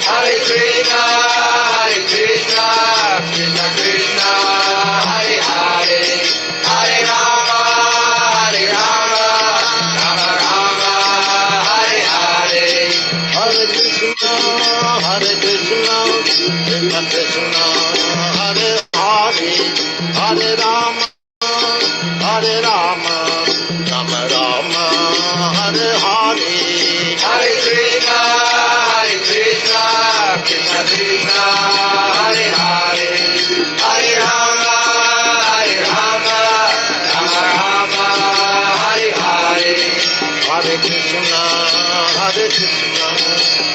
Hare Krishna, Krishna Krishna, Hare Hare, Hare Rama, Rama Rama, Hare Hare. Hare Krishna, Krishna Krishna, Hare Hare, Hare Rama, Rama Rama, Hare Hare. Hare Krishna, Krishna Krishna, Hare Hare, Hare Rama, Rama Rama, Hare Hare. Hare Krishna,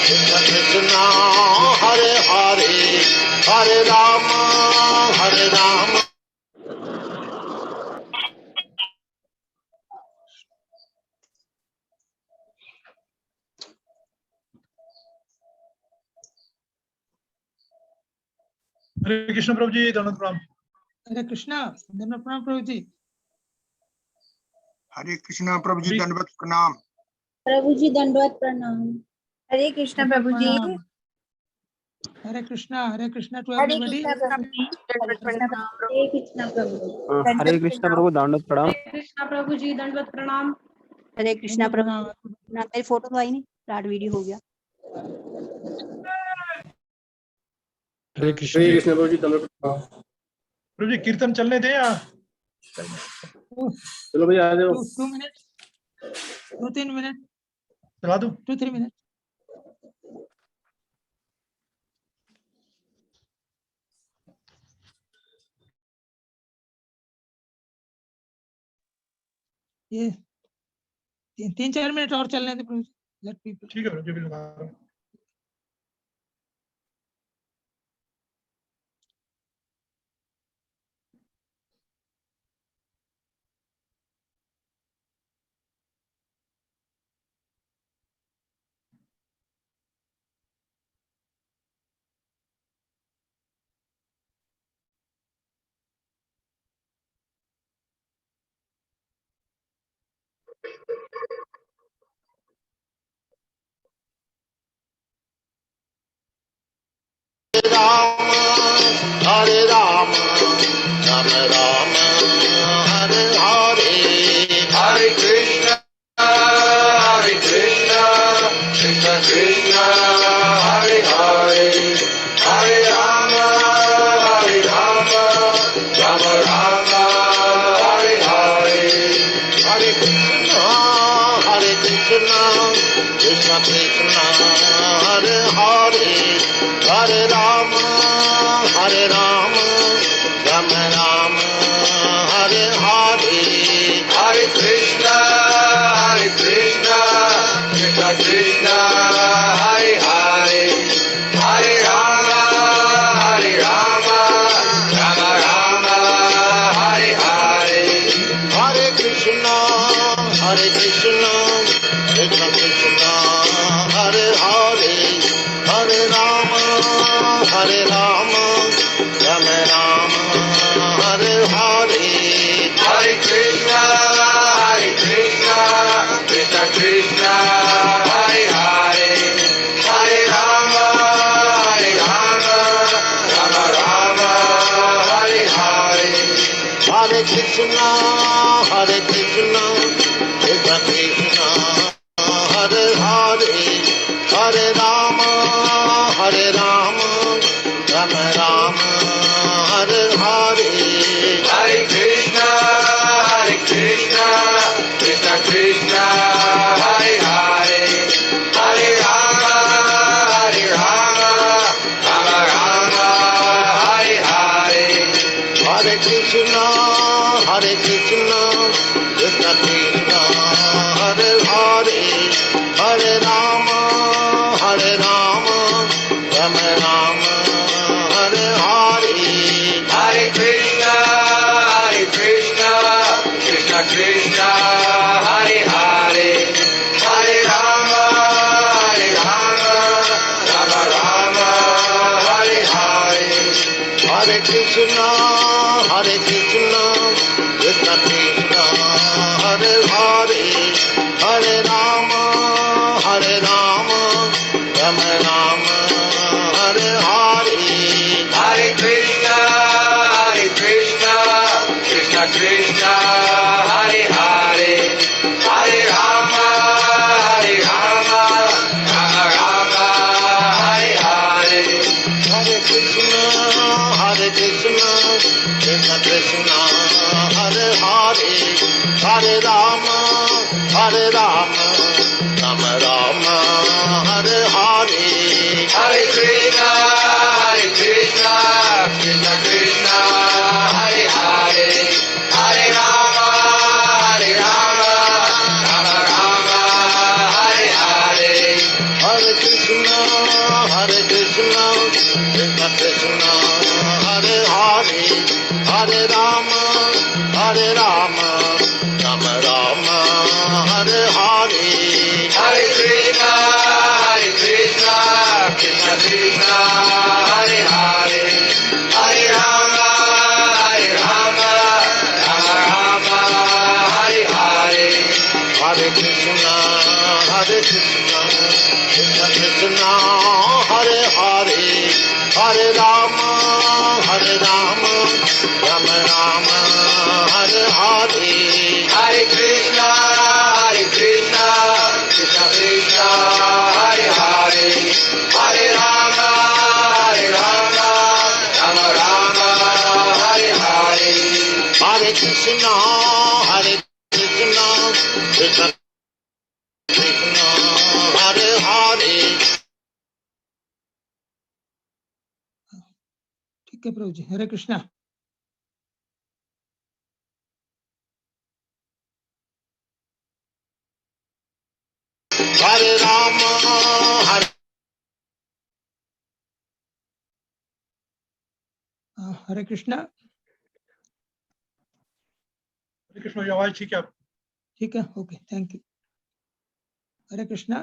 Krishna Krishna, Hare Hare, Hare Rama, Rama. हरे कृष्ण प्रभु जी, दंडवत प्रणाम। हरे कृष्णा, दंडवत प्रणाम प्रभु जी। हरे कृष्णा प्रभु जी, दंडवत प्रणाम। प्रभु जी दंडवत प्रणाम। हरे कृष्ण प्रभु जी। Hare Krishna to Hare everybody. कृष्ण प्रभु जी, दंडवत प्रणाम। हरे कृष्ण प्रभु, हरे कृष्ण प्रभु, दंडवत प्रणाम। हरे कृष्ण प्रभु जी, दंडवत प्रणाम। हरे कृष्णा प्रभु। ना मेरी फोटो तो आई नहीं, स्टार्ट वीडियो हो गया। हरे कृष्ण प्रभु जी, दंडवत प्रणाम। प्रभु जी कीर्तन चलने दें या चलो भैया आ जाओ। 2 मिनट, 2-3 मिनट चला दूं? 2-3 मिनट। ये 3-4 मिनट और चलने दे प्रभु जी। Let people. ठीक है प्रभु जी, लगा रहा हूं। Hare Rama, Rama Rama, Hare Hare. Hare Krishna, Krishna Krishna, Hare Hare, Hare Rama, Rama Rama, Hare Hare. Hare Krishna, Krishna Krishna, Hare Hare, Hare Rama, Rama Rama, Hare Hare. Hare Krishna, Krishna Krishna, Hare Hare, Hare Rama, Rama Rama, Hare Hare. Hare Krishna, Krishna Krishna, Hare Hare, Hare Rama, Rama Rama, Hare Hare. Hare Krishna, Krishna Krishna, Hare Hare, Hare Rama, Rama Rama, Hare Hare. Hare Krishna, Krishna Krishna, Hare Hare, Hare Rama, Rama Rama, Hare Hare. Hare Krishna, Krishna Krishna, Hare Hare, Hare Rama, Rama Rama, Hare Hare. Hare Krishna, Krishna Krishna, Hare Hare, Hare Rama, Rama Rama, Hare Hare. Hare Krishna, Krishna Krishna, Hare Hare, Hare Rama, Rama Rama, Hare Hare. Hare Krishna, Krishna Krishna, Hare Hare, Hare Rama, Rama Rama, Hare Rama, Rama Rama, Hare Hare, Hare Krishna, Krishna Krishna, Hare Hare, Hare Rama, Rama Rama, Hare Hare, Hare Krishna, Krishna Krishna, Hare Hare, Hare Rama, Rama Rama, Hare Hare, Hare Krishna, Krishna Krishna, Hare Hare, Hare Rama, Rama Rama, Hare Hare, Hare Krishna, Krishna Krishna, Hare Hare, Hare Rama, Rama Rama, Hare Hare, Hare Krishna, Krishna Krishna, Hare Hare, Hare Rama, Rama Rama, Hare Hare, Hare Krishna, Krishna Krishna, Hare Hare. ठीक है प्रभु जी, Hare Krishna. Hare Rama, हरे कृष्णा। हरे कृष्ण जी, आवाज ठीक है आप? ठीक है, okay, thank you. Hare Krishna.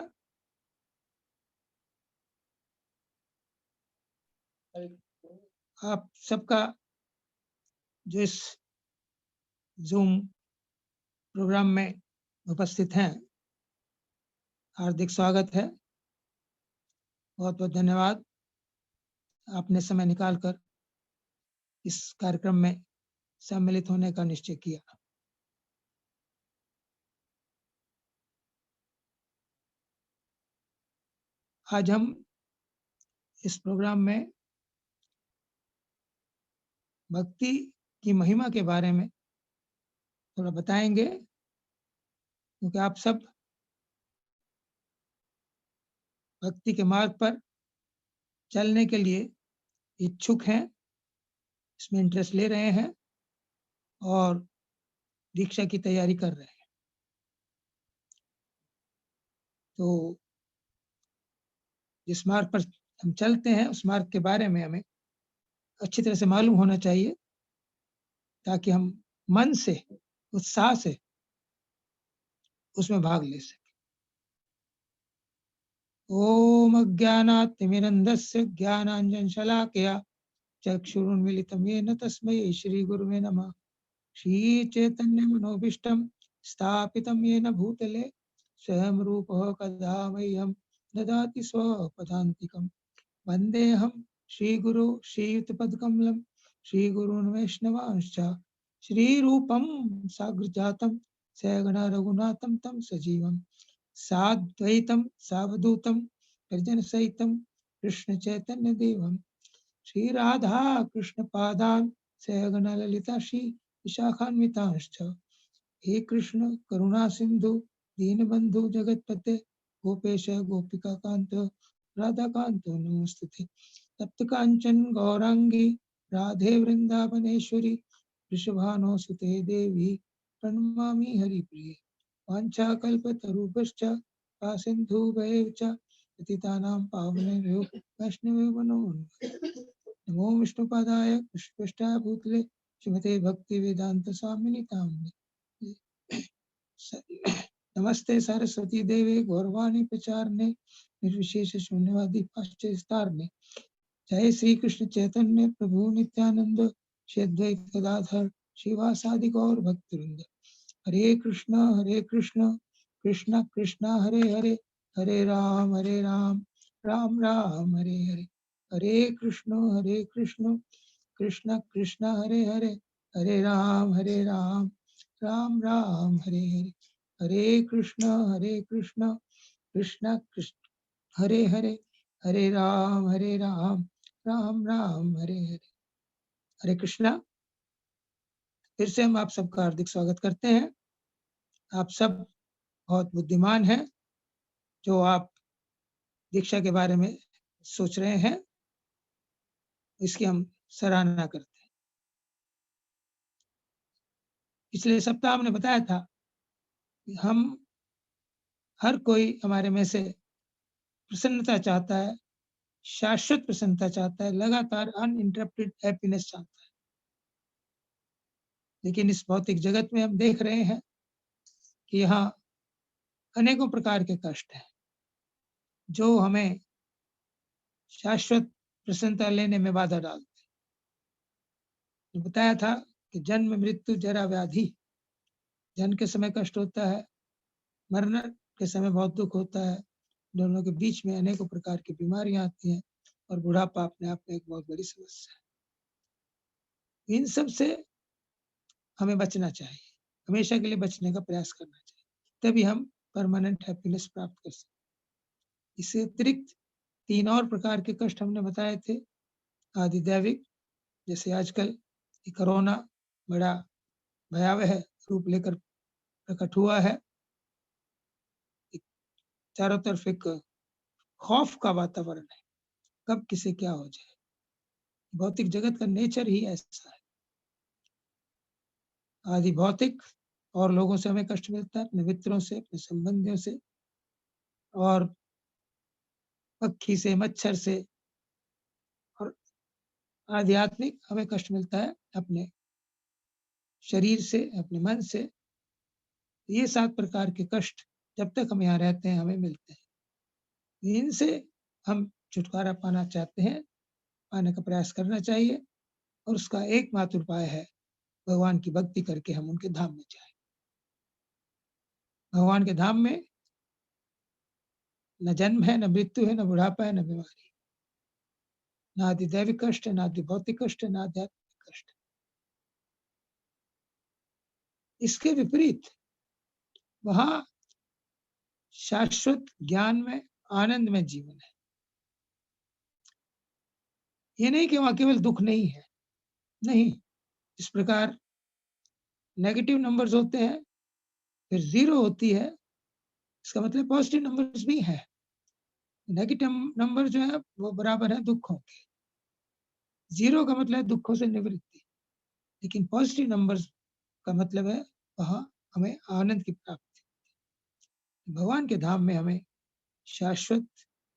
आप सबका जो इस जूम प्रोग्राम में उपस्थित हैं, हार्दिक स्वागत है। बहुत बहुत धन्यवाद, आपने समय निकालकर इस कार्यक्रम में सम्मिलित होने का निश्चय किया। आज हम इस प्रोग्राम में भक्ति की महिमा के बारे में थोड़ा बताएंगे, क्योंकि आप सब भक्ति के मार्ग पर चलने के लिए इच्छुक हैं, इसमें इंटरेस्ट ले रहे हैं और दीक्षा की तैयारी कर रहे हैं। तो जिस मार्ग पर हम चलते हैं उस मार्ग के बारे में हमें अच्छी तरह से मालूम होना चाहिए, ताकि हम मन से, उत्साह से उसमें भाग ले सकें। ओम अज्ञानातिमिरन्धस्य ज्ञानाञ्जनशलाकया चक्षुरुन्मीलितं येन तस्मै श्रीगुरुवे नमः। श्रीचैतन्यमनोभीष्टं स्थापितं येन भूतले स्वयं रूपः कदा मह्यं ददाति स्वपदान्तिकं। वन्देऽहं श्रीगुरो श्रीयुतपदकमलं श्रीगुरून् वैष्णवांश्च श्रीरूपं साग्रजातं सहगण रघुनाथं तं सजीवं साद्वैतं सावधूतं परिजनसहितं कृष्ण चैतन्य देवं श्रीराधा कृष्ण पादान् सहगण ललिता श्री विशाखान्वितांश्च। हे कृष्ण करुणा सिंधु दीनबंधु जगतपते गोपेश गोपिका कांत राधा कांत नमोस्तुते। तप्त कांचन गौरांगी राधे वृंदावनेश्वरी वृषभानुसुते देवी प्रणमामि हरिप्रिये। वाञ्छाकल्पतरुभ्यश्च सिन्धुभैः च पतितानां पावनेभ्यो वैष्णवेभ्यो नमो नमः। नमो विष्णुपादाय कृष्णपृष्ठाय भूतले श्रीमते भक्तिवेदांत स्वामिनि नामिने। नमस्ते सरस्वती देवे गौरवाणी प्रचारणे निर्विशेष शून्यवादी पाश्चात्य। जय श्री कृष्ण चैतन्य प्रभु नित्यानंद श्री अद्वैत गदाधर श्रीवासादि गौर भक्तवृंद। हरे कृष्ण कृष्ण कृष्ण हरे हरे, हरे राम राम राम हरे हरे। हरे कृष्ण कृष्ण कृष्ण हरे हरे, हरे राम राम राम हरे हरे। हरे कृष्ण कृष्ण कृष्ण हरे हरे, हरे राम राम राम हरे हरे। हरे कृष्णा। फिर से हम आप सबका हार्दिक स्वागत करते हैं। आप सब बहुत बुद्धिमान हैं जो आप दीक्षा के बारे में सोच रहे हैं, इसकी हम सराहना करते हैं। पिछले सप्ताह हमने बताया था कि हम हर कोई हमारे में से प्रसन्नता चाहता है, शाश्वत प्रसन्नता चाहता है, लगातार अनइंटरप्टेड हैप्पीनेस चाहता है। लेकिन इस भौतिक जगत में हम देख रहे हैं कि यहाँ अनेकों प्रकार के कष्ट हैं जो हमें शाश्वत प्रसन्नता लेने में बाधा डालते हैं। बताया था कि जन्म, मृत्यु, जरा, व्याधि, जन्म के समय कष्ट होता है, मरने के समय बहुत दुख होता है, दोनों के बीच में अनेकों प्रकार की बीमारियां आती हैं और बुढ़ापा अपने आप में एक बहुत बड़ी समस्या है। इन सब से हमें बचना चाहिए, हमेशा के लिए बचने का प्रयास करना चाहिए, तभी हम परमानेंट हैप्पीनेस प्राप्त कर सकते। इससे अतिरिक्त 3 और प्रकार के कष्ट हमने बताए थे। आदिदैविक, जैसे आजकल ये कोरोना बड़ा भयावह रूप लेकर प्रकट हुआ है, चारों तरफ एक खौफ का वातावरण है, कब किसे क्या हो जाए। भौतिक जगत का नेचर ही ऐसा है। आदि भौतिक और लोगों से हमें कष्ट मिलता है, अपने मित्रों से, अपने संबंधियों से, और पक्षी से, मच्छर से, और आध्यात्मिक हमें कष्ट मिलता है अपने शरीर से, अपने मन से। ये 7 प्रकार के कष्ट जब तक हम यहाँ रहते हैं हमें मिलते हैं। इनसे हम छुटकारा पाना चाहते हैं, पाने का प्रयास करना चाहिए, और उसका एकमात्र उपाय है भगवान की भक्ति करके हम उनके धाम में जाएं। भगवान के धाम में न जन्म है, न मृत्यु है, न बुढ़ापा है, न बीमारी, न आदिदैविक कष्ट है, न आदि भौतिक कष्ट है, न आध्यात्मिक कष्ट है। इसके विपरीत वहां शाश्वत ज्ञान में, आनंद में जीवन है। ये नहीं कि वहां केवल दुख नहीं है, नहीं। इस प्रकार नेगेटिव नंबर्स होते हैं, फिर 0 होती है, इसका मतलब पॉजिटिव नंबर्स भी है। नेगेटिव नंबर जो है वो बराबर है दुखों के। 0 का मतलब है दुखों से निवृत्ति, लेकिन पॉजिटिव नंबर्स का मतलब है वहां हमें आनंद की प्राप्ति। भगवान के धाम में हमें शाश्वत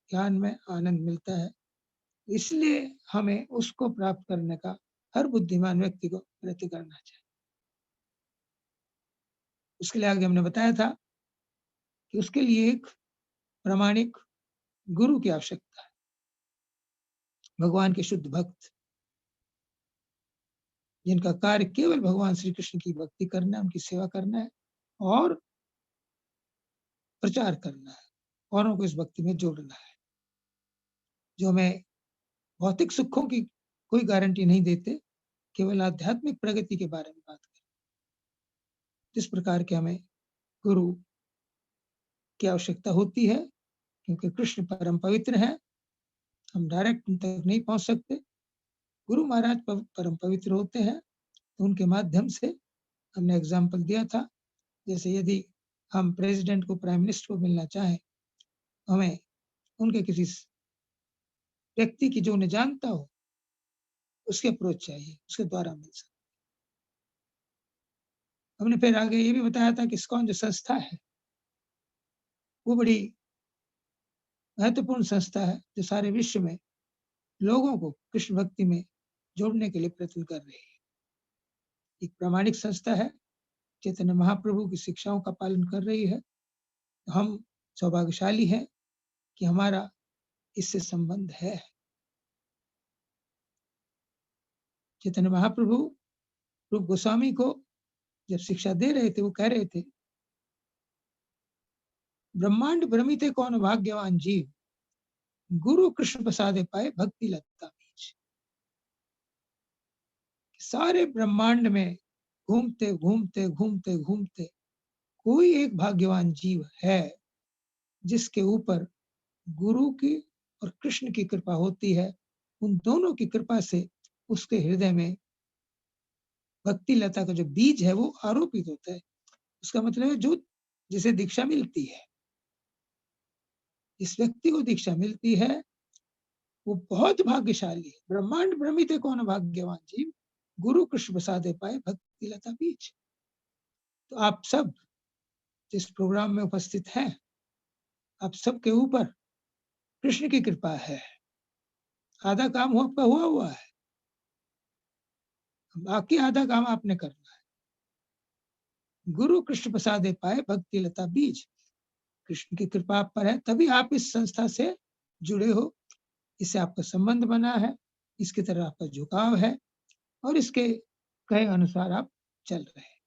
ज्ञान में आनंद मिलता है, इसलिए हमें उसको प्राप्त करने का हर बुद्धिमान व्यक्ति को प्रयत्न करना चाहिए। उसके लिए आगे हमने बताया था कि उसके लिए एक प्रामाणिक गुरु की आवश्यकता है, भगवान के शुद्ध भक्त, जिनका कार्य केवल भगवान श्री कृष्ण की भक्ति करना है, उनकी सेवा करना है और प्रचार करना है, औरों को इस भक्ति में जोड़ना है, जो हमें भौतिक सुखों की कोई गारंटी नहीं देते, केवल आध्यात्मिक प्रगति के बारे में बात करें। जिस प्रकार के हमें गुरु की आवश्यकता होती है, क्योंकि कृष्ण परम पवित्र है, हम डायरेक्ट उन तक नहीं पहुंच सकते। गुरु महाराज परम पवित्र होते हैं, तो उनके माध्यम से हमने एग्जाम्पल दिया था, जैसे यदि हम प्रेसिडेंट को, प्राइम मिनिस्टर को मिलना चाहें, हमें उनके किसी व्यक्ति की जो उन्हें जानता हो उसके अप्रोच चाहिए, उसके द्वारा मिल सकते। हमने फिर आगे ये भी बताया था कि इस्कॉन जो संस्था है वो बड़ी महत्वपूर्ण संस्था है, जो सारे विश्व में लोगों को कृष्ण भक्ति में जोड़ने के लिए प्रयत्न कर रही है। एक प्रामाणिक संस्था है, चैतन्य महाप्रभु की शिक्षाओं का पालन कर रही है। हम सौभाग्यशाली हैं कि हमारा इससे संबंध है। चैतन्य महाप्रभु रूप गोस्वामी को जब शिक्षा दे रहे थे, वो कह रहे थे, ब्रह्मांड भ्रमिते कौन भाग्यवान जीव, गुरु कृष्ण प्रसादे पाए भक्ति लता बीज। सारे ब्रह्मांड में घूमते घूमते घूमते घूमते कोई एक भाग्यवान जीव है जिसके ऊपर गुरु की और कृष्ण की कृपा होती है। उन दोनों की कृपा से उसके हृदय में भक्ति लता का जो बीज है वो आरोपित होता है। उसका मतलब है जो जिसे दीक्षा मिलती है, जिस व्यक्ति को दीक्षा मिलती है वो बहुत भाग्यशाली है। ब्रह्मांड भ्रमित है कौन भाग्यवान जीव, गुरु कृष्ण प्रसादे पाए भक्ति लता बीज। तो आप सब जिस प्रोग्राम में उपस्थित हैं, आप सबके ऊपर कृष्ण की कृपा है। आधा काम आपका हुआ है, बाकी आधा काम आपने करना है। गुरु कृष्ण प्रसादे पाए भक्ति लता बीज। कृष्ण की कृपा आप पर है, तभी आप इस संस्था से जुड़े हो, इससे आपका संबंध बना है, इसकी तरह आपका झुकाव है और इसके कहे अनुसार आप चल रहे हैं।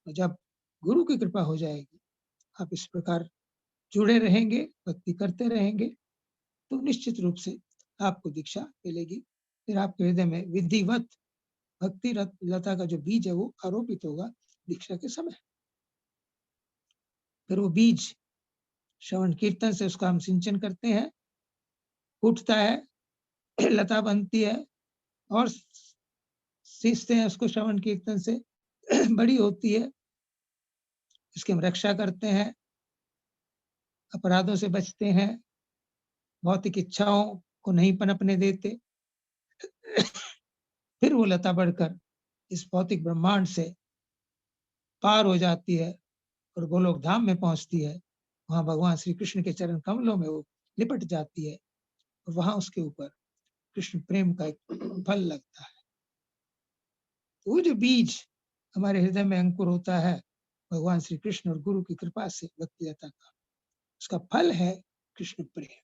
जब गुरु की कृपा हो जाएगी, आप इस प्रकार जुड़े रहेंगे, भक्ति करते रहेंगे, तो निश्चित रूप से आपको दीक्षा मिलेगी। फिर आपके हृदय में विधिवत भक्ति लता का जो बीज है वो आरोपित होगा दीक्षा के समय। फिर वो बीज श्रवण कीर्तन से उसका हम सिंचन करते हैं, फूटता है, लता बनती है और सींचते हैं उसको श्रवण कीर्तन से, बड़ी होती है, इसकी हम रक्षा करते हैं, अपराधों से बचते हैं, भौतिक इच्छाओं को नहीं पनपने देते। फिर वो लता बढ़कर इस भौतिक ब्रह्मांड से पार हो जाती है और गोलोक धाम में पहुंचती है। वहां भगवान श्री कृष्ण के चरण कमलों में वो लिपट जाती है और वहां उसके ऊपर कृष्ण प्रेम का एक फल लगता है। वो जो बीज हमारे हृदय में अंकुर होता है भगवान श्री कृष्ण और गुरु की कृपा से भक्ति लता का, उसका फल है कृष्ण प्रेम।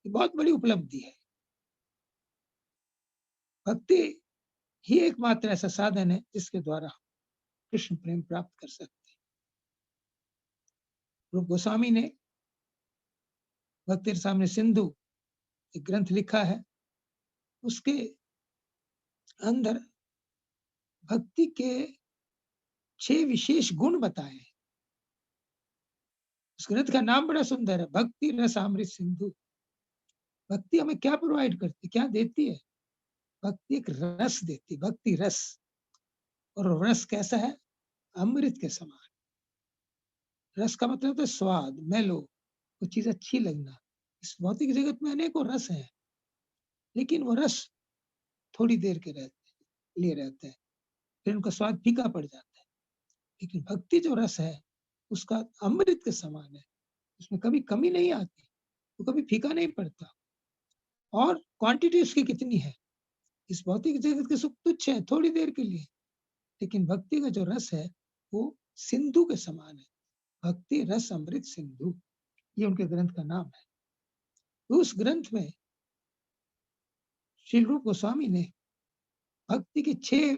ये बहुत बड़ी उपलब्धि है। भक्ति ही एकमात्र ऐसा साधन है जिसके द्वारा कृष्ण प्रेम प्राप्त कर सकते हैं। रूप गोस्वामी ने भक्ति रसामृत सिंधु एक ग्रंथ लिखा है, उसके अंदर भक्ति के 6 विशेष गुण बताए हैं। उस ग्रंथ का नाम बड़ा सुंदर है, भक्ति रसामृत सिंधु। भक्ति हमें क्या प्रोवाइड करती, क्या देती है? भक्ति एक रस देती, भक्ति रस। और रस कैसा है? अमृत के समान। रस का मतलब होता है स्वाद, मेलो, कुछ चीज अच्छी लगना। इस भौतिक जगत में अनेकों रस हैं, लेकिन वो रस थोड़ी देर के लिए रहते हैं, फिर उनका स्वाद फीका पड़ जाता है। लेकिन भक्ति जो रस है उसका अमृत के समान है, उसमें कभी कमी नहीं आती, वो कभी फीका नहीं पड़ता। और क्वांटिटी उसकी कितनी है? इस भौतिक जगत के सुख तुच्छ है, थोड़ी देर के लिए, लेकिन भक्ति का जो रस है वो सिंधु के समान है। भक्ति रस अमृत सिंधु, ये उनके ग्रंथ का नाम है। उस ग्रंथ में श्री रूप गोस्वामी ने भक्ति के 6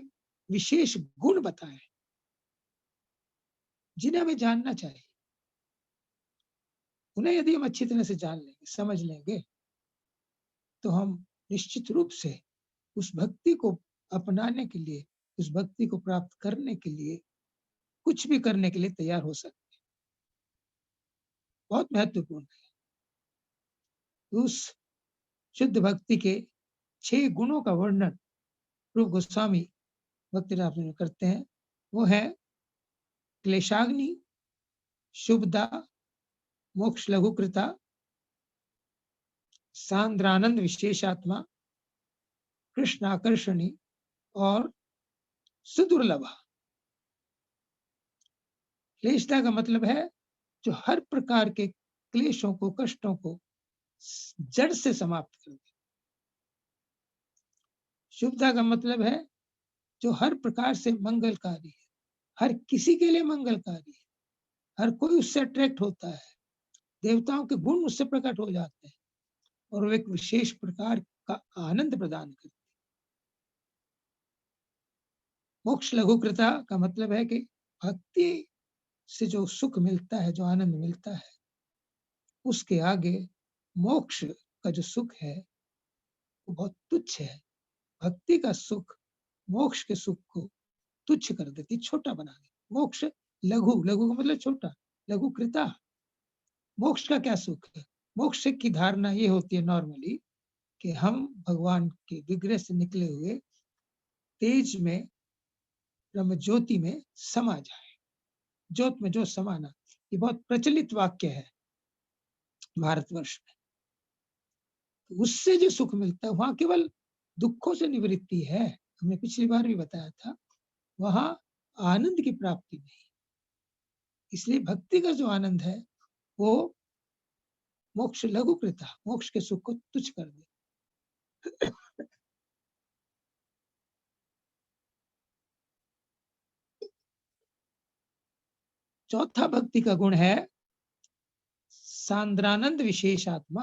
विशेष गुण बताए जिन्हें हमें जानना चाहिए। उन्हें यदि हम अच्छी तरह से जान लेंगे, समझ लेंगे, तो हम निश्चित रूप से उस भक्ति को अपनाने के लिए, उस भक्ति को प्राप्त करने के लिए, कुछ भी करने के लिए तैयार हो सकते हैं। बहुत महत्वपूर्ण है। उस शुद्ध भक्ति के 6 गुणों का वर्णन रूप गोस्वामी भक्ति रास में करते हैं। वो है क्लेशाग्नि, शुभदा, मोक्ष लघुकृता, सांद्रानंद विशेषात्मा, कृष्ण आकर्षणी और सुदुर्लभा। क्लेशता का मतलब है जो हर प्रकार के क्लेशों को, कष्टों को जड़ से समाप्त कर दे। शुभता का मतलब है जो हर प्रकार से मंगलकारी है, हर किसी के लिए मंगलकारी है, हर कोई उससे अट्रैक्ट होता है, देवताओं के गुण उससे प्रकट हो जाते हैं और वो एक विशेष प्रकार का आनंद प्रदान करते हैं। मोक्ष लघुकृता का मतलब है कि भक्ति से जो सुख मिलता है, जो आनंद मिलता है, उसके आगे मोक्ष का जो सुख है वो बहुत तुच्छ है। भक्ति का सुख मोक्ष के सुख को तुच्छ कर देती, छोटा बना देती। मोक्ष लघु, लघु का मतलब छोटा, लघुकृता। मोक्ष का क्या सुख है? मोक्ष की धारणा ये होती है नॉर्मली कि हम भगवान के विग्रह से निकले हुए तेज में, ब्रह्म ज्योति में समा जाए। ज्योत में ज्योत समाना, ये बहुत प्रचलित वाक्य है भारतवर्ष में। उससे जो सुख मिलता है वहां केवल दुखों से निवृत्ति है, हमने पिछली बार भी बताया था, वहां आनंद की प्राप्ति नहीं। इसलिए भक्ति का जो आनंद है वो मोक्ष लघुकृता, मोक्ष के सुख को तुच्छ कर दे। चौथा भक्ति का गुण है सांद्रानंद विशेषात्मा।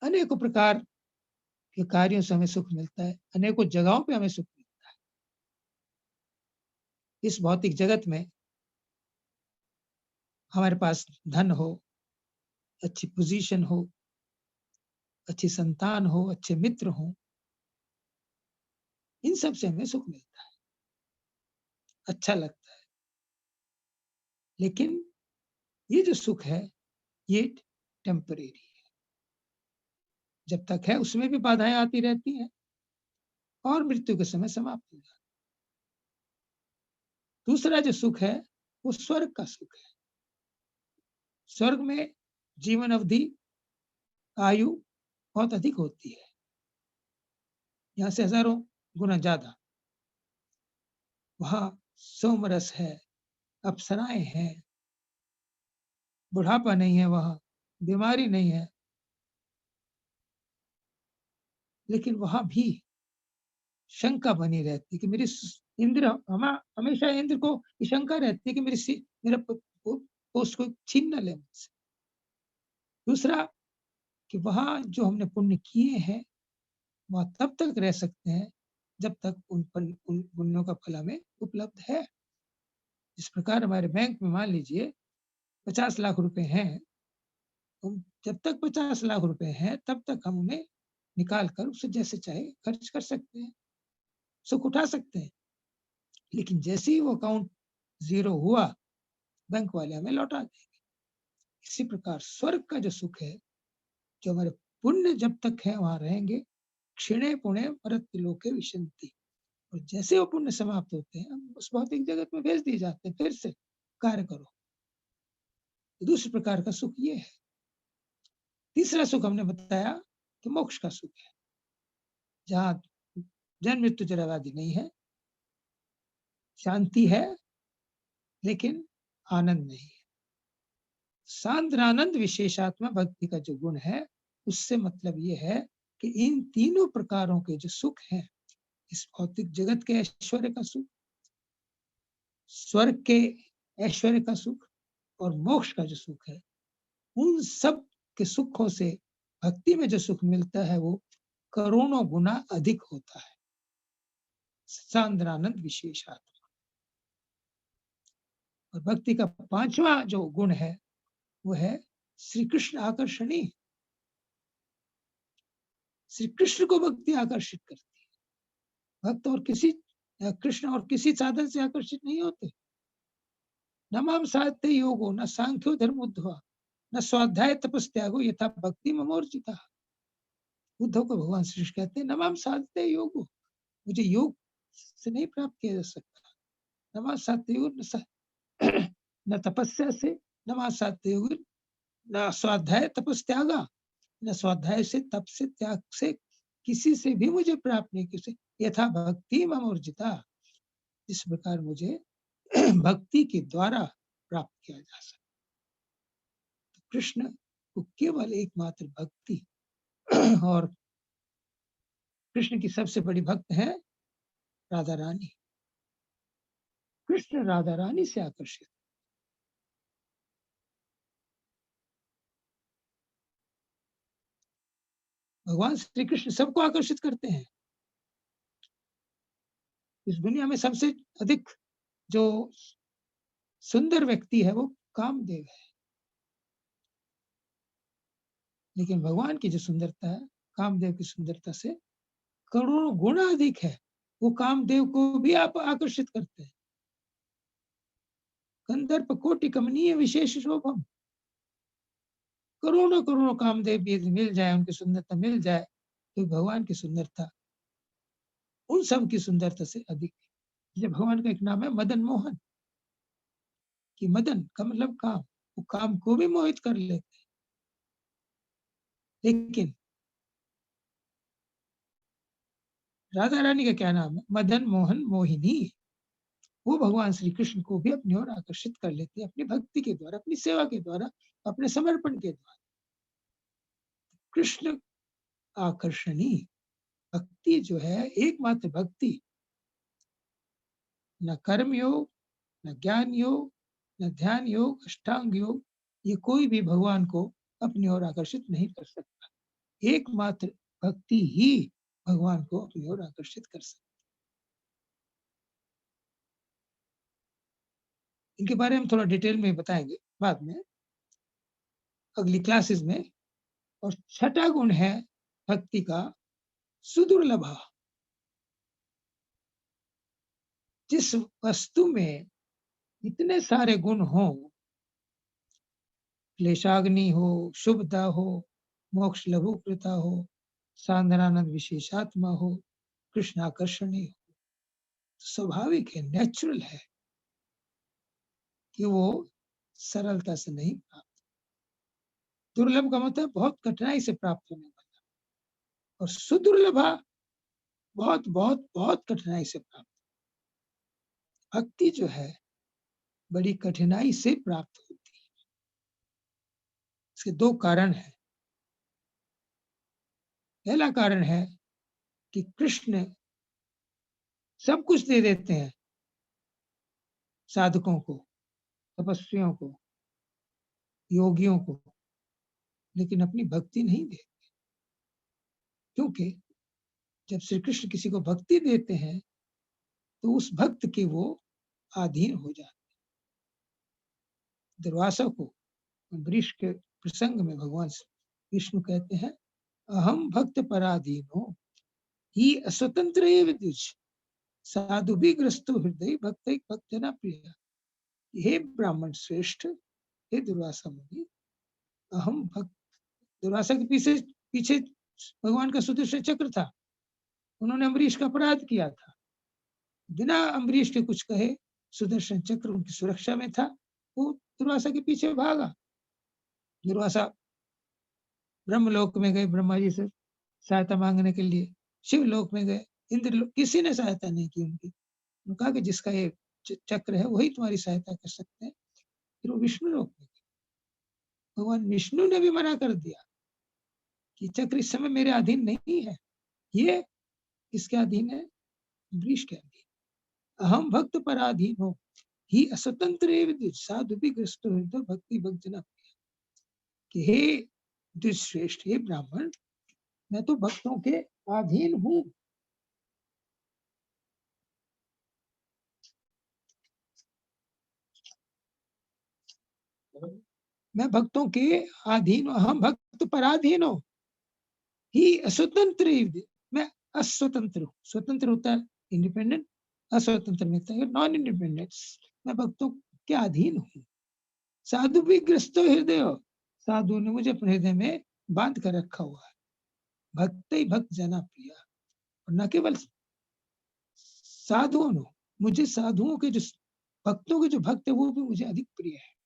अनेकों प्रकार के कार्यों से हमें सुख मिलता है, अनेकों जगहों पे हमें सुख मिलता है। इस भौतिक जगत में हमारे पास धन हो, अच्छी पोजीशन हो, अच्छी संतान हो, अच्छे मित्र हो, इन सब से हमें सुख मिलता है, अच्छा लगता है। लेकिन ये जो सुख है ये टेम्परेरी है, जब तक है उसमें भी बाधाएं आती रहती हैं और मृत्यु के समय समाप्त हो जाता है। दूसरा जो सुख है वो स्वर्ग का सुख है। स्वर्ग में जीवन अवधि, आयु बहुत अधिक होती है, यहाँ से हजारों गुना ज्यादा। वहां सोमरस है, अप्सराएं हैं, बुढ़ापा नहीं है, वहां बीमारी नहीं है। लेकिन वहां भी शंका बनी रहती है कि मेरी इंद्र, हमेशा इंद्र को शंका रहती है कि मेरा पोस्ट को छीन न ले मुझसे। दूसरा कि वहां जो हमने पुण्य किए हैं वह तब तक रह सकते हैं जब तक उन पुण्यों का फल हमें उपलब्ध है। इस प्रकार हमारे बैंक में मान लीजिए 50 लाख रुपए हैं, तो जब तक 50 लाख रुपए हैं तब तक हम उन्हें निकाल कर उसे जैसे चाहे खर्च कर सकते हैं, सुख उठा सकते हैं। लेकिन जैसे ही वो अकाउंट जीरो हुआ, बैंक वाले हमें लौटा देंगे। इसी प्रकार स्वर्ग का जो सुख है, जो हमारे पुण्य जब तक है वहां रहेंगे, क्षीणे पुण्य मरत्य लोके विशन्ति, और जैसे वो पुण्य समाप्त होते हैं हम उस भौतिक जगत में भेज दिए जाते हैं, फिर से कार्य करो। दूसरे प्रकार का सुख ये है। तीसरा सुख हमने बताया कि मोक्ष का सुख है, जहां जन्म मृत्यु जरा व्याधि नहीं है, शांति है लेकिन आनंद नहीं है। सांद्रानंद विशेषात्मा भक्ति का जो गुण है, उससे मतलब ये है कि इन तीनों प्रकारों के जो सुख हैं, इस भौतिक जगत के ऐश्वर्य का सुख, स्वर्ग के ऐश्वर्य का सुख और मोक्ष का जो सुख है, उन सब के सुखों से भक्ति में जो सुख मिलता है वो करोड़ों गुना अधिक होता है। सांद्रानंद विशेषात्मा। और भक्ति का पांचवा जो गुण है वो है श्री कृष्ण आकर्षणी। श्री कृष्ण को भक्ति आकर्षित करती है। भक्त और किसी कृष्ण और किसी साधन से आकर्षित नहीं होते। न माम साधते योगो न सांख्यो धर्मोद्धवा न स्वाध्याय तपस्त्यागो यथा भक्ति ममोर्जिता। उद्धव को भगवान श्री कृष्ण कहते हैं न माम साधते योगो, मुझे योग से नहीं प्राप्त किया जा सकता। न माम साधते योग न तपस्या से, न माम साधते योग न स्वाध्याय तपस्त्यागा, न स्वाध्याय से, तप से, त्याग से किसी से भी मुझे प्राप्त नहीं किसी यथा भक्ति ममोर्जिता, इस प्रकार मुझे भक्ति के द्वारा प्राप्त किया जा सकता। तो कृष्ण को केवल एकमात्र भक्ति, और कृष्ण की सबसे बड़ी भक्त है राधा रानी। कृष्ण राधा रानी से आकर्षित। भगवान श्री कृष्ण सबको आकर्षित करते हैं। इस दुनिया में सबसे अधिक जो सुंदर व्यक्ति है वो कामदेव है, लेकिन भगवान की जो सुंदरता है कामदेव की सुंदरता से करोड़ों गुना अधिक है। वो कामदेव को भी आप आकर्षित करते हैं। कंदर्प कोटि कमनीय विशेष शोभम, करोड़ों करोड़ों कामदेव भी मिल जाए, उनकी सुंदरता मिल जाए, तो भगवान की सुंदरता उन सब की सुंदरता से अधिक है। जैसे भगवान का एक नाम है मदन मोहन, कि मदन का मतलब काम, वो काम को भी मोहित कर लेते हैं। लेकिन राधा रानी का क्या नाम है? मदन मोहन मोहिनी। वो भगवान श्री कृष्ण को भी अपनी ओर आकर्षित कर लेते हैं अपनी भक्ति के द्वारा, अपनी सेवा के द्वारा, अपने समर्पण के द्वारा। कृष्ण आकर्षणी भक्ति जो है, एकमात्र भक्ति, न कर्म योग, न ज्ञान योग, न ध्यान योग, अष्टांग योग, ये कोई भी भगवान को अपनी ओर आकर्षित नहीं कर सकता। एकमात्र भक्ति ही भगवान को अपनी ओर आकर्षित कर सकती। इनके बारे में थोड़ा डिटेल में बताएंगे बाद में, अगली क्लासेस में। और छठा गुण है भक्ति का सुदुर्लभा। जिस वस्तु में इतने सारे गुण हो, क्लेशाग्नि हो, शुभदा हो, मोक्ष लघुकृता हो, सांद्रानंद विशेषात्मा हो, कृष्णाकर्षणी हो, स्वाभाविक है, नेचुरल है कि वो सरलता से नहीं प्राप्त। दुर्लभ का मतलब बहुत कठिनाई से प्राप्त होने वाला, और सुदुर्लभा बहुत बहुत बहुत कठिनाई से प्राप्त। भक्ति जो है बड़ी कठिनाई से प्राप्त होती है। इसके दो कारण हैं। पहला कारण है कि कृष्ण सब कुछ दे देते हैं साधकों को, तपस्वियों को, योगियों को, लेकिन अपनी भक्ति नहीं देते। क्योंकि जब श्री कृष्ण किसी को भक्ति देते हैं तो उस भक्त के वो अधीन हो जाते हैं। दुर्वासा को अम्बरीश के प्रसंग में भगवान विष्णु कहते हैं, अहम भक्त पराधीनो ही अस्वतंत्र एव द्विज साधु भी ग्रस्तो हृदय भक्त जना प्रिय। हे ब्राह्मण श्रेष्ठ, हे दुर्वासा मुनि, अहम भक्त। दुर्वासा के पीछे भगवान का सुदर्शन चक्र था। उन्होंने अम्बरीश का अपराध किया था। बिना अम्बरीश के कुछ कहे सुदर्शन चक्र उनकी सुरक्षा में था। वो दुर्वासा के पीछे भागा। दुर्वासा ब्रह्मलोक में गए ब्रह्मा जी से सहायता मांगने के लिए, शिवलोक में गए, इंद्रलोक, किसी ने सहायता नहीं की उनकी। उन्होंने कहा कि जिसका ये चक्र है वही तुम्हारी सहायता कर सकते हैं। फिर वो विष्णु लोक में गए। भगवान विष्णु ने भी मना कर दिया कि चक्र इस समय मेरे अधीन नहीं है। ये किसके अधीन है? अम्बरीश के अधीन। अहम भक्त पराधीन हो ही अस्वतंत्र एव द्विज साधु भी ग्रस्त हृदय भक्ति भक्त जना प्रिय। कि हे द्विज श्रेष्ठ, हे ब्राह्मण, मैं तो भक्तों के अधीन हूं। मैं भक्तों के अधीन हूं। हम भक्त पराधीन हो ही अस्वतंत्र एव द्विज। मैं अस्वतंत्र हूं। स्वतंत्र होता है इंडिपेंडेंट, अस्वतंत्र होता है नॉन इंडिपेंडेंट। मैं भक्तों के अधीन हूं। साधु भी ग्रस्त हृदय हो, साधु ने मुझे अपने हृदय में बांध कर रखा हुआ है। भक्त ही भक्त जना प्रिय। और न केवल साधुओं ने, मुझे साधुओं के जो भक्तों के जो भक्त है वो भी मुझे अधिक प्रिय है।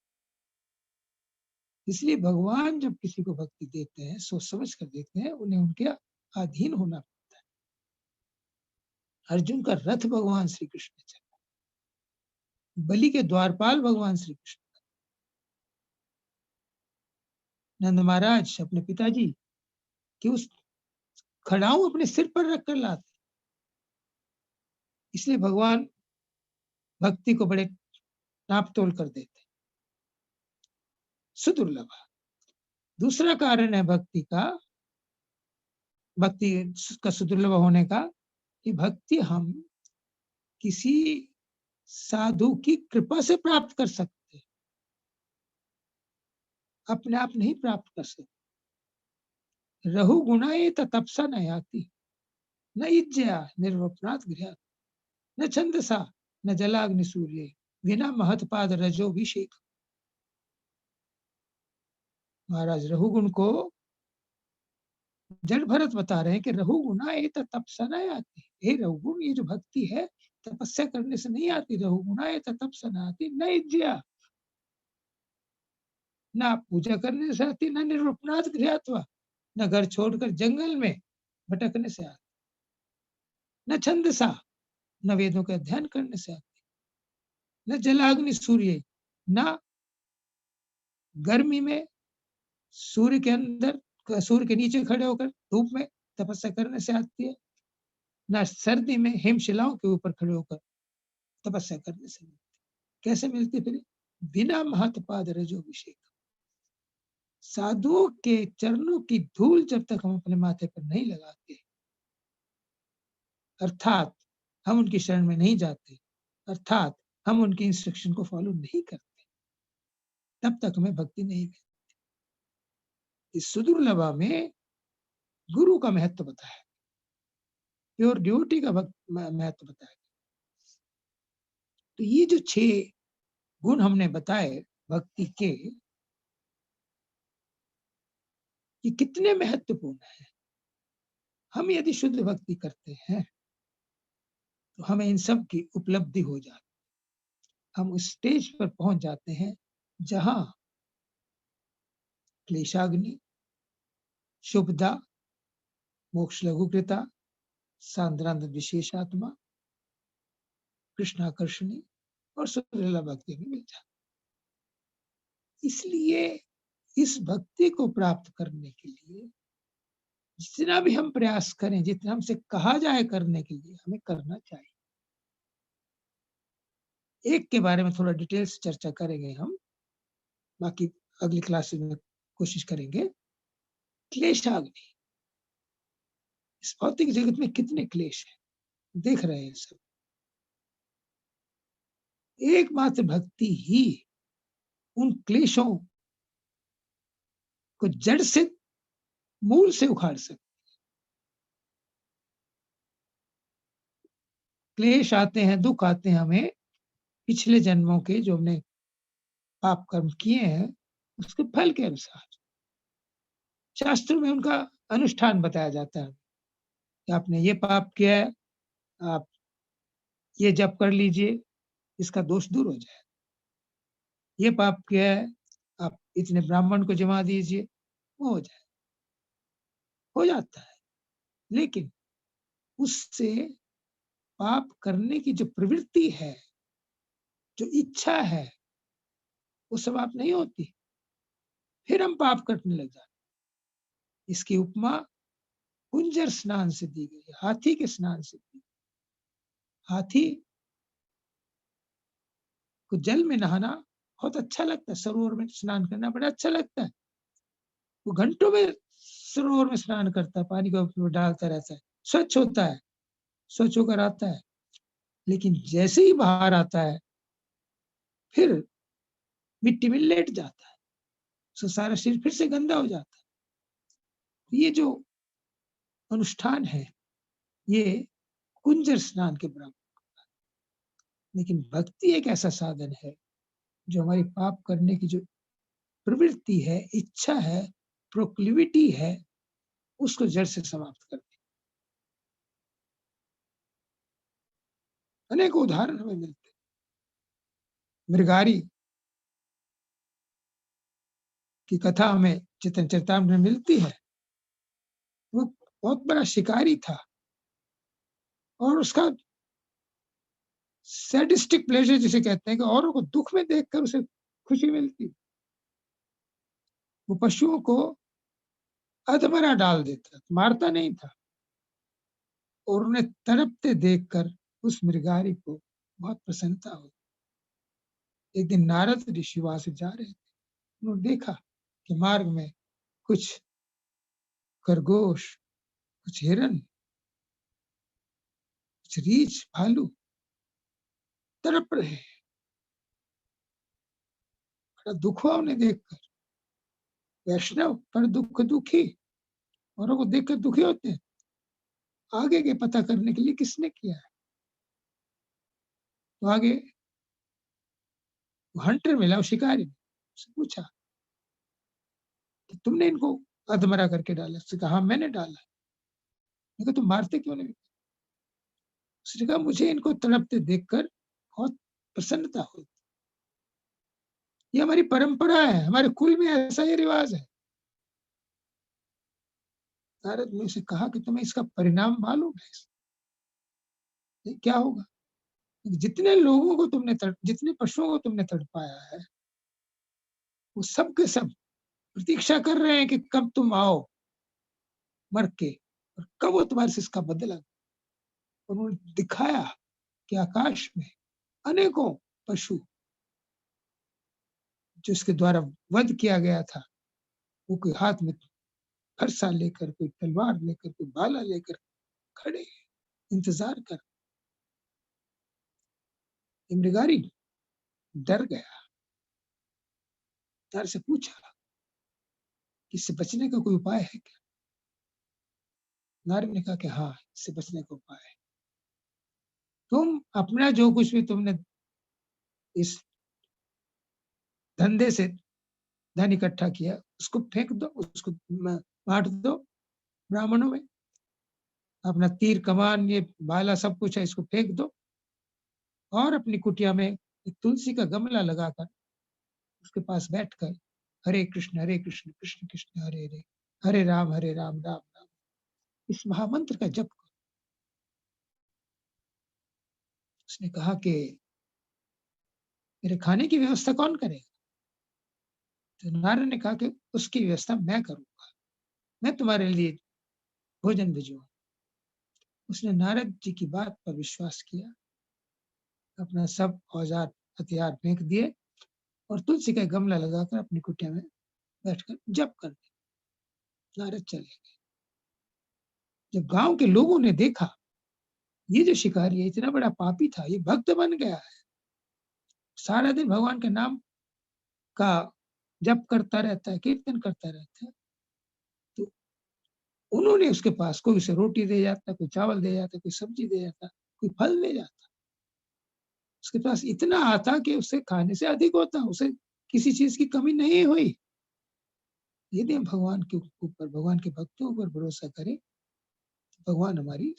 इसलिए भगवान जब किसी को भक्ति देते हैं, सोच समझ कर देते हैं, उन्हें उनके अधीन होना पड़ता है। अर्जुन का रथ भगवान श्री कृष्ण ने चला, बलि के द्वारपाल भगवान श्री कृष्ण। नंद महाराज अपने पिताजी के उस खड़ाऊ अपने सिर पर रखकर लाते। इसलिए भगवान भक्ति को बड़े नाप तोल कर देते। सुदुर्लभ। दूसरा कारण है भक्ति का सुदुर्लभ होने का, कि भक्ति हम किसी साधु की कृपा से प्राप्त कर सकते, अपने आप नहीं प्राप्त कर सकते। रहु गुणाए तपसा न याति, न इज्जया निर्वपनात् गृहात्, न छंदसा न जलाग्नि सूर्य, बिना महत्पाद रजोभिषेक। महाराज रहुगुण को जड़ भरत बता रहे हैं कि रहुगुणा ये तपसा न याति। हे रहुगुण, ये जो भक्ति है तपस्या करने से नहीं आती। रघुगुणाय तपस्सनाति न इज्या, ना पूजा करने से आती, न निरूपणात् गृहात्वा, न घर छोड़कर जंगल में भटकने से आती, न छंदसा, न वेदों का अध्ययन करने से आती, न जलाग्नि सूर्य, न गर्मी में सूर्य के अंदर, सूर्य के नीचे खड़े होकर धूप में तपस्या करने से आती है, न सर्दी में हिमशिलाओं के ऊपर खड़े होकर तपस्या करने से मिलती। कैसे मिलती फिर? बिना महत्पाद रजोभिषेक, साधुओं के चरणों की धूल जब तक हम अपने माथे पर नहीं लगाते, अर्थात हम उनकी शरण में नहीं जाते, अर्थात हम उनकी इंस्ट्रक्शन को फॉलो नहीं करते, तब तक हमें भक्ति नहीं मिलती। इस सुदुर्लभा में गुरु का महत्व बताया, प्योर ड्यूटी का महत्व बताया। तो ये जो 6 गुण हमने बताए भक्ति के, ये कितने महत्वपूर्ण है। हम यदि शुद्ध भक्ति करते हैं तो हमें इन सब की उपलब्धि हो जाती। हम उस स्टेज पर पहुंच जाते हैं जहां क्लेशाग्नि, शुभदा, मोक्ष लघुकृता, सांद्रानंद विशेषात्मा, कृष्णाकर्षणी और सुरीला भक्ति में मिल जाती। इसलिए इस भक्ति को प्राप्त करने के लिए जितना भी हम प्रयास करें, जितना हमसे कहा जाए करने के लिए, हमें करना चाहिए। एक के बारे में थोड़ा डिटेल से चर्चा करेंगे हम, बाकी अगली क्लास में कोशिश करेंगे। क्लेशाग्नि, इस भौतिक जगत में कितने क्लेश हैं, देख रहे हैं सब। एकमात्र भक्ति ही उन क्लेशों को जड़ से, मूल से उखाड़ सकती। क्लेश आते हैं, दुख आते हैं हमें पिछले जन्मों के, जो हमने पाप कर्म किए हैं उसके फल के अनुसार। शास्त्र में उनका अनुष्ठान बताया जाता है कि आपने ये पाप किया है, आप ये जप कर लीजिए, इसका दोष दूर हो जाए। ये पाप किया है, आप इतने ब्राह्मण को जमा दीजिए, वो हो जाए, हो जाता है। लेकिन उससे पाप करने की जो प्रवृत्ति है, जो इच्छा है, वो समाप्त नहीं होती, फिर हम पाप करने लग जाते। इसकी उपमा कुंजर स्नान से दी गई है, हाथी के स्नान से दी। हाथी को जल में नहाना बहुत अच्छा लगता है, सरोवर में स्नान करना बड़ा अच्छा लगता है। वो घंटों में सरोवर में स्नान करता है, पानी को डालता रहता है, स्वच्छ होता है, स्वच्छ होकर आता है। लेकिन जैसे ही बाहर आता है फिर मिट्टी में लेट जाता है, उसका सारा शरीर फिर से गंदा हो जाता है। ये जो अनुष्ठान है ये कुंजर स्नान के बराबर। लेकिन भक्ति एक ऐसा साधन है जो हमारी पाप करने की जो प्रवृत्ति है, इच्छा है, प्रोक्लिविटी है, उसको जड़ से समाप्त करती। अनेक उदाहरण हमें मिलते हैं। मृगारी की कथा हमें चैतन्य चरितामृत में मिलती है। वो बहुत बड़ा शिकारी था और उसका सैडिस्टिक प्लेजर जिसे कहते हैं कि औरों को दुख में देखकर उसे खुशी मिलती। वो पशुओं को अधमरा डाल देता, मारता नहीं था, और उन्हें तड़पते देखकर उस मृगारी को बहुत प्रसन्नता हुई। एक दिन नारद ऋषि वहां से जा रहे थे, उन्होंने देखा कि मार्ग में कुछ खरगोश, कुछ हिरन, कुछ रीछ, भालू तड़प रहे हैं। बड़ा दुख हुआ उन्हें देखकर। वैष्णव पर दुख दुखी, औरों को देखकर दुखी होते हैं। आगे के पता करने के लिए किसने किया है, तो आगे हंटर मिला, शिकारी, उससे पूछा कि तुमने इनको अधमरा करके डाला? उसने कहा हाँ मैंने डाला। तुम मारते क्यों नहीं? उसने कहा मुझे इनको तड़पते देखकर बहुत प्रसन्नता हुई। ये हमारी परंपरा है, हमारे कुल में ऐसा ये रिवाज है। नारद ने उसे कहा कि तुम्हें इसका परिणाम मालूम है? ये क्या होगा? जितने लोगों को तुमने जितने पशुओं को तुमने तड़पाया है, वो सब के सब प्रतीक्षा कर रहे हैं कि कब तुम आओ मर के और कब वो तुम्हारे से इसका बदला। और उन्होंने दिखाया कि आकाश में अनेकों पशु जिसके द्वारा वध किया गया था, वो कोई हाथ में फरसा लेकर, कोई तलवार लेकर, कोई भाला लेकर खड़े हैं, इंतजार कर। मृगारी डर गया, नारद से पूछा कि इससे बचने का कोई उपाय है क्या? नारद ने कहा कि हाँ, इससे बचने का उपाय है। तुम अपना जो कुछ भी तुमने इस धंधे से धन इकट्ठा किया, उसको फेंक दो, उसको बांट दो ब्राह्मणों में। अपना तीर कमान ये भाला सब कुछ है, इसको फेंक दो और अपनी कुटिया में एक तुलसी का गमला लगाकर उसके पास बैठकर हरे कृष्ण कृष्ण कृष्ण हरे हरे, हरे राम राम राम इस महामंत्र का जप करो। उसने कहा कि मेरे खाने की व्यवस्था कौन करेगा? तो नारद ने कहा कि उसकी व्यवस्था मैं करूंगा, मैं तुम्हारे लिए भोजन भिजूंगा। उसने नारद जी की बात पर विश्वास किया, अपना सब औजार हथियार फेंक दिए और तुलसी का गमला लगाकर अपनी कुटिया में बैठकर जप कर दिया। नारद चले गए। जब गांव के लोगों ने देखा ये जो शिकारी है इतना बड़ा पापी था, ये भक्त बन गया है, सारा दिन भगवान के नाम का जप करता रहता है, कीर्तन करता रहता है, तो उन्होंने उसके पास कोई उसे रोटी दे जाता, कोई चावल दे जाता, कोई सब्जी दे जाता, कोई फल दे जाता। उसके पास इतना आता कि उसे खाने से अधिक होता, उसे किसी चीज की कमी नहीं हुई। यदि हम भगवान के ऊपर, भगवान के भक्तों पर भरोसा करें तो भगवान हमारी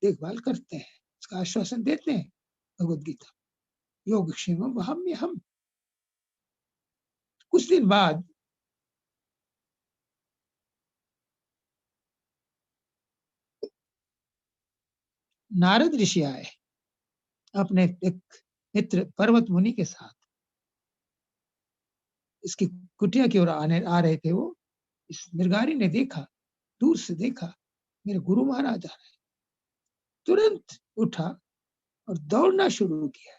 देखभाल करते हैं, इसका आश्वासन देते हैं। भगवद गीता योगक्षेमम वहाम्यहम्। कुछ दिन बाद नारद ऋषि आए अपने एक मित्र पर्वत मुनि के साथ। इसकी कुटिया की ओर आ रहे थे वो। इस मृगारी ने देखा, दूर से देखा, मेरे गुरु महाराज आ रहे। तुरंत उठा और दौड़ना शुरू किया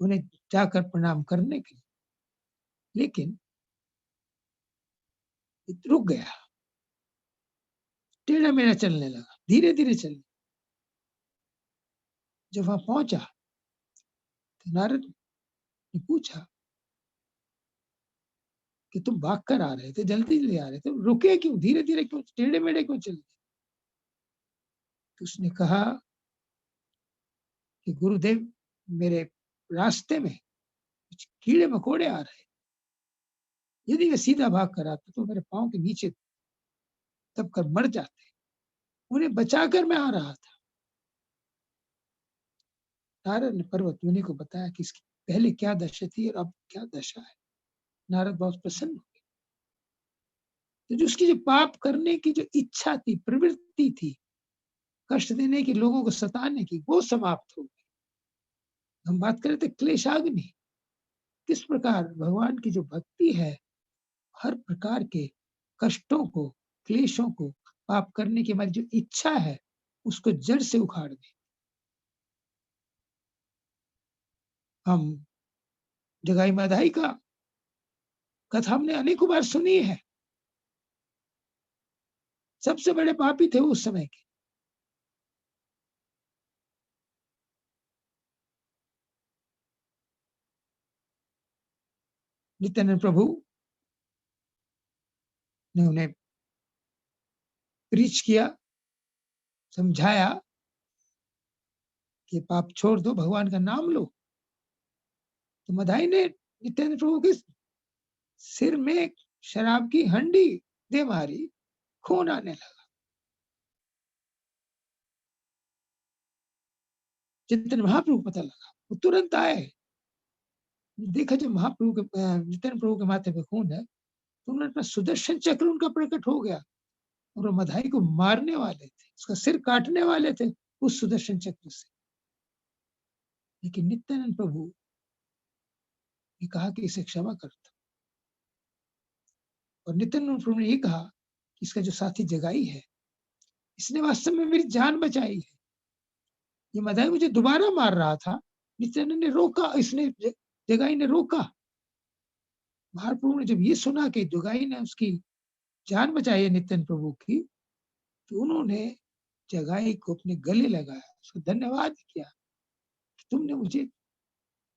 उन्हें जाकर प्रणाम करने के लिए, लेकिन रुक गया, टेढ़ा मेढ़ा चलने लगा, धीरे धीरे चलने। जब वहां पहुंचा तो नारद ने पूछा कि तुम भाग कर आ रहे थे, जल्दी ले आ रहे थे, रुके क्यों, धीरे धीरे क्यों, टेढ़े मेढ़े क्यों चल? तो उसने कहा कि गुरुदेव मेरे रास्ते में कुछ कीड़े मकोड़े आ रहे, यदि मैं सीधा भाग कर आता तो मेरे पांव के नीचे दब कर मर जाते, उन्हें बचाकर मैं आ रहा था। नारद ने पर्वत मुनि को बताया कि इसकी पहले क्या दशा थी और अब क्या दशा है। नारद बहुत प्रसन्न हुए। तो जो उसकी जो पाप करने की जो इच्छा थी, प्रवृत्ति थी, कष्ट देने की, लोगों को सताने की, वो समाप्त हो गई। हम बात कर रहे थे क्लेशाग्नि, किस प्रकार भगवान की जो भक्ति है हर प्रकार के कष्टों को, क्लेशों को, पाप करने की हमारी जो इच्छा है उसको जड़ से उखाड़ दे। हम जगाई माधाई का कथा हमने अनेकों बार सुनी है। सबसे बड़े पापी थे उस समय के। नित्यानंद प्रभु ने उन्हें प्रीच किया, समझाया कि पाप छोड़ दो, भगवान का नाम लो। तो मधाई ने नित्यानंद प्रभु के सिर में शराब की हंडी दे मारी, खून आने लगा। चैतन्य महाप्रभु को पता लगा, वो तुरंत आए। देखा जब महाप्रभु के नित्यानंद प्रभु के माथे पे खून है, तो उन्होंने अपना सुदर्शन चक्र उनका प्रकट हो गया और वो मधाई को मारने वाले थे, उसका सिर काटने वाले थे उस सुदर्शन चक्र से। लेकिन नित्यानंद प्रभु ने कहा कि इसे क्षमा कर दो, और नित्यानंद प्रभु ने ये कहा कि इसका जो साथी जगाई है, इसने वास्तव में मेरी जान बचाई है। ये मधाई मुझे दोबारा मार रहा था, नित्यानंद ने रोका, इसने जगाई ने रोका। महाप्रभु ने जब ये सुना कि जगाई ने उसकी जान बचाई है नित्यानंद प्रभु की, तो उन्होंने जगाई को अपने गले लगाया, उसको धन्यवाद किया कि तुमने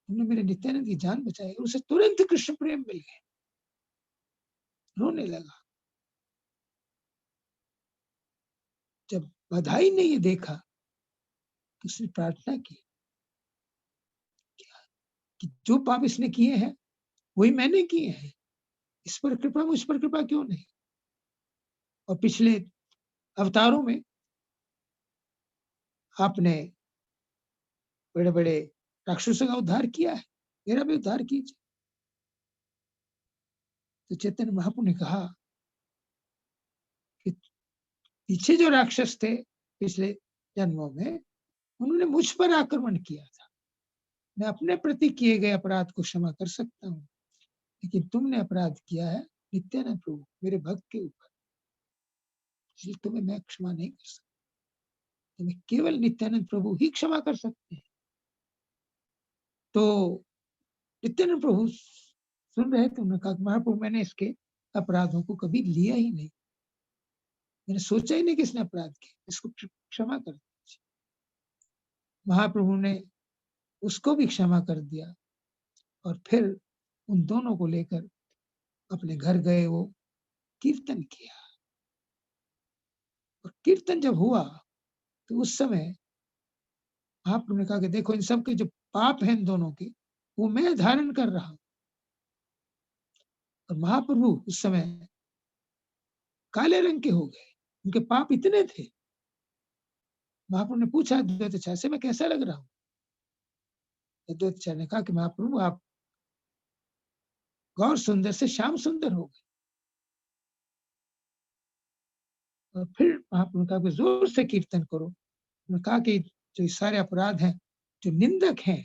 मेरे नित्यानंद की जान बचाई। उसे तुरंत कृष्ण प्रेम मिल गया, रोने लगा। जब बधाई ने ये देखा तो उसने प्रार्थना की कि जो पाप इसने किए हैं वही मैंने किए हैं, इस पर कृपा, मुझ पर कृपा क्यों नहीं। और पिछले अवतारों में आपने बड़े बड़े राक्षसों का उद्धार किया है, मेरा भी उद्धार कीजिए। तो चैतन्य महाप्रभु ने कहा कि पीछे जो राक्षस थे पिछले जन्मों में, उन्होंने मुझ पर आक्रमण किया था। मैं अपने प्रति किए गए अपराध को क्षमा कर सकता हूँ, लेकिन तुमने अपराध किया है नित्यानंद प्रभु, मेरे भक्त के ऊपर, इसलिए तुम्हें मैं क्षमा नहीं कर सकता। तुम्हें केवल नित्यानंद प्रभु ही क्षमा कर सकते हैं। तो नित्यानंद प्रभु सुन रहे थे, उन्होंने कहा महाप्रभु मैंने इसके अपराधों को कभी लिया ही नहीं, मैंने सोचा ही नहीं कि इसने अपराध किया, इसको क्षमा कर दीजिए। महाप्रभु ने उसको भी क्षमा कर दिया और फिर उन दोनों को लेकर अपने घर गए, वो कीर्तन किया। और कीर्तन जब हुआ तो उस समय महाप्रभु ने कहा कि देखो इन सब के जो पाप हैं इन दोनों के, वो मैं धारण कर रहा हूं। और महाप्रभु उस समय काले रंग के हो गए, उनके पाप इतने थे। महाप्रभु ने पूछा अद्वैताचार्य से मैं कैसा लग रहा हूं। अद्वैताचार्य ने कहा कि महाप्रभु आप गौर सुंदर से श्याम सुंदर हो गए। और फिर महाप्रभु ने कहा कि जोर से कीर्तन करो। उन्होंने कहा कि जो ये सारे अपराध हैं, जो निंदक हैं,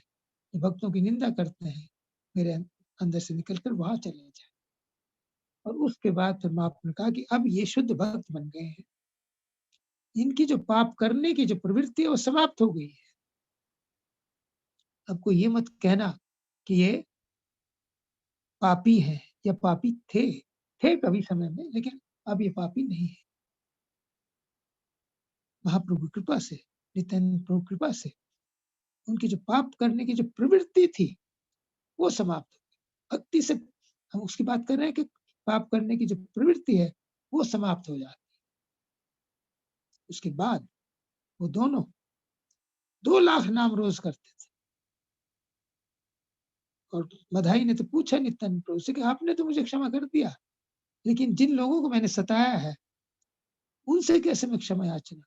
जो भक्तों की निंदा करते हैं, मेरे अंदर से निकलकर वहां चले जाए। और उसके बाद फिर महाप्रभु ने कहा कि अब ये शुद्ध भक्त बन गए हैं, इनकी जो पाप करने की जो प्रवृत्ति है वो समाप्त हो गई है। अब कोई ये मत कहना कि ये पापी हैं या पापी थे कभी समय में, लेकिन अब ये पापी नहीं है। महाप्रभु की कृपा से, नित्यानंद प्रभु की कृपा से उनकी जो पाप करने की जो प्रवृत्ति थी वो समाप्त हो गई। भक्ति से हम उसकी बात कर रहे हैं कि पाप करने की जो प्रवृत्ति है वो समाप्त हो जाती है। उसके बाद वो दोनों 2 लाख नाम रोज करते थे। और मधाई ने तो पूछा नित्यानंद प्रभु से कि आपने तो मुझे क्षमा कर दिया, लेकिन जिन लोगों को मैंने सताया है उनसे कैसे मैं क्षमा याचना।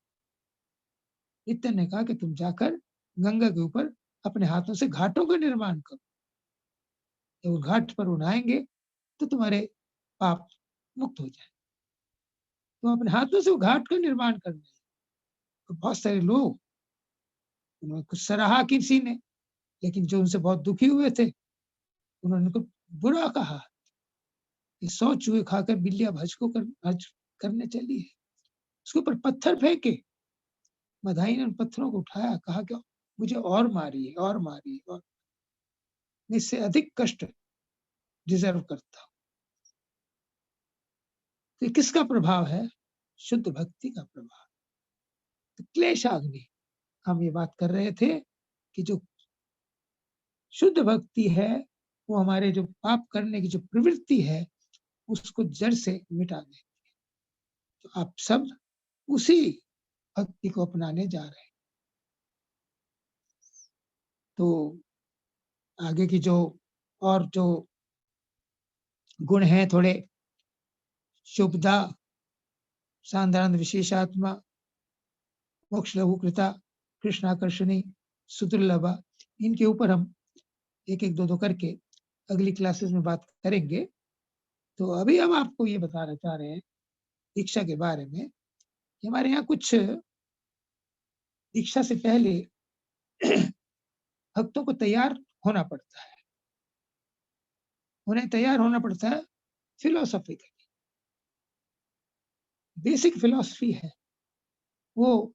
नित्यानंद ने कहा कि तुम जाकर गंगा के ऊपर अपने हाथों से घाटों का निर्माण करो, जब घाट पर उड़ाएंगे तो तुम्हारे पाप मुक्त हो जाए। तुम अपने हाथों से वो घाट का निर्माण करना। तो बहुत सारे लोग, उन्होंने कुछ सराहा किसी ने, लेकिन जो उनसे बहुत दुखी हुए थे उन्होंने उनको बुरा कहा कि 100 चूहे खाकर बिल्लियां भज करने चली है। उसके ऊपर पत्थर फेंके। मधाई ने उन पत्थरों को उठाया, कहा कि मुझे और मारिए और मारिए, और मैं इससे अधिक कष्ट डिजर्व करता हूं। तो किसका प्रभाव है? शुद्ध भक्ति का प्रभाव। तो क्लेशाग्नि, हम ये बात कर रहे थे कि जो शुद्ध भक्ति है वो हमारे जो पाप करने की जो प्रवृत्ति है उसको जड़ से मिटा देती है। तो आप सब उसी भक्ति को अपनाने जा रहे हैं। तो आगे की जो और जो गुण हैं, थोड़े शुभदा, सांदानंद विशेषात्मा, मोक्ष लघु कृता, कृष्णाकर्षणी, सुदुर्लभा, इनके ऊपर हम एक एक दो करके अगली क्लासेस में बात करेंगे। तो अभी हम आपको ये बताना चाह रहे हैं दीक्षा के बारे में कि हमारे यहाँ कुछ दीक्षा से पहले भक्तों को तैयार होना पड़ता है, उन्हें तैयार होना पड़ता है फिलोसॉफिकली। बेसिक फिलॉसफी है वो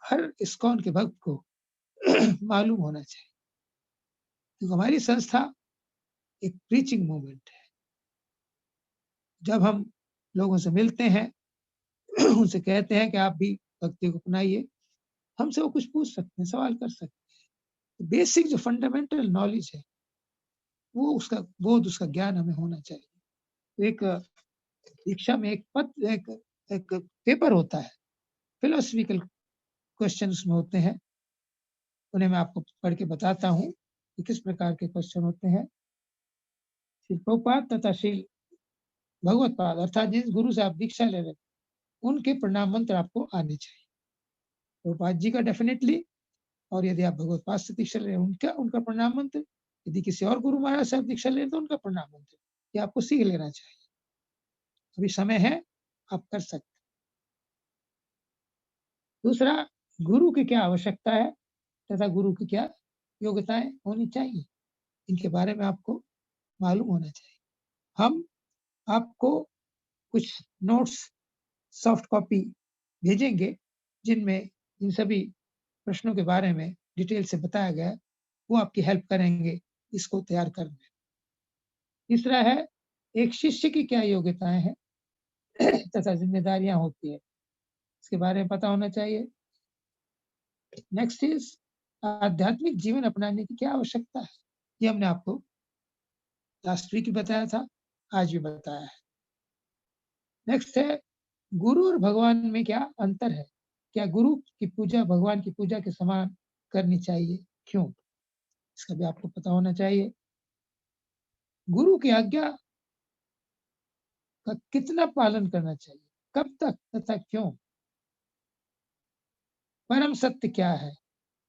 हर इस्कॉन के भक्त को मालूम होना चाहिए, क्योंकि हमारी संस्था एक प्रीचिंग मूवमेंट है। जब हम लोगों से मिलते हैं उनसे कहते हैं कि आप भी भक्ति को अपनाइए, हमसे वो कुछ पूछ सकते हैं, सवाल कर सकते हैं। बेसिक जो फंडामेंटल नॉलेज है वो उसका बोध, उसका ज्ञान हमें होना चाहिए। तो एक दीक्षा में एक पेपर होता है, फिलोसफिकल क्वेश्चन उसमें होते हैं, उन्हें मैं आपको पढ़ के बताता हूँ कि किस प्रकार के क्वेश्चन होते हैं। श्री प्रभुपाद तथा श्री भगवत पाद अर्थात जिस गुरु से आप दीक्षा ले रहे उनके प्रणाम मंत्र आपको आने चाहिए। प्रभुपाद जी का डेफिनेटली, और यदि आप भगवत पाद से दीक्षा ले रहे हैं उनका प्रणाम मंत्र, यदि किसी और गुरु महाराज से आप दीक्षा ले रहे तो उनका प्रणाम मंत्र, ये आपको सीख लेना चाहिए। अभी समय है, आप कर सकते। दूसरा, गुरु की क्या आवश्यकता है तथा गुरु की क्या योग्यताएं होनी चाहिए, इनके बारे में आपको मालूम होना चाहिए। हम आपको कुछ नोट्स सॉफ्ट कॉपी भेजेंगे जिनमें इन सभी प्रश्नों के बारे में डिटेल से बताया गया है, वो आपकी हेल्प करेंगे इसको तैयार करने में। तीसरा है, एक शिष्य की क्या योग्यताएं हैं तथा जिम्मेदारियां होती है, इसके बारे में पता होना चाहिए। नेक्स्ट इज, आध्यात्मिक जीवन अपनाने की क्या आवश्यकता है, ये हमने आपको लास्ट वीक बताया था, आज भी बताया है। नेक्स्ट है, गुरु और भगवान में क्या अंतर है, क्या गुरु की पूजा भगवान की पूजा के समान करनी चाहिए, क्यों, इसका भी आपको पता होना चाहिए। गुरु की आज्ञा का कितना पालन करना चाहिए, कब तक तथा क्यों, परम सत्य क्या है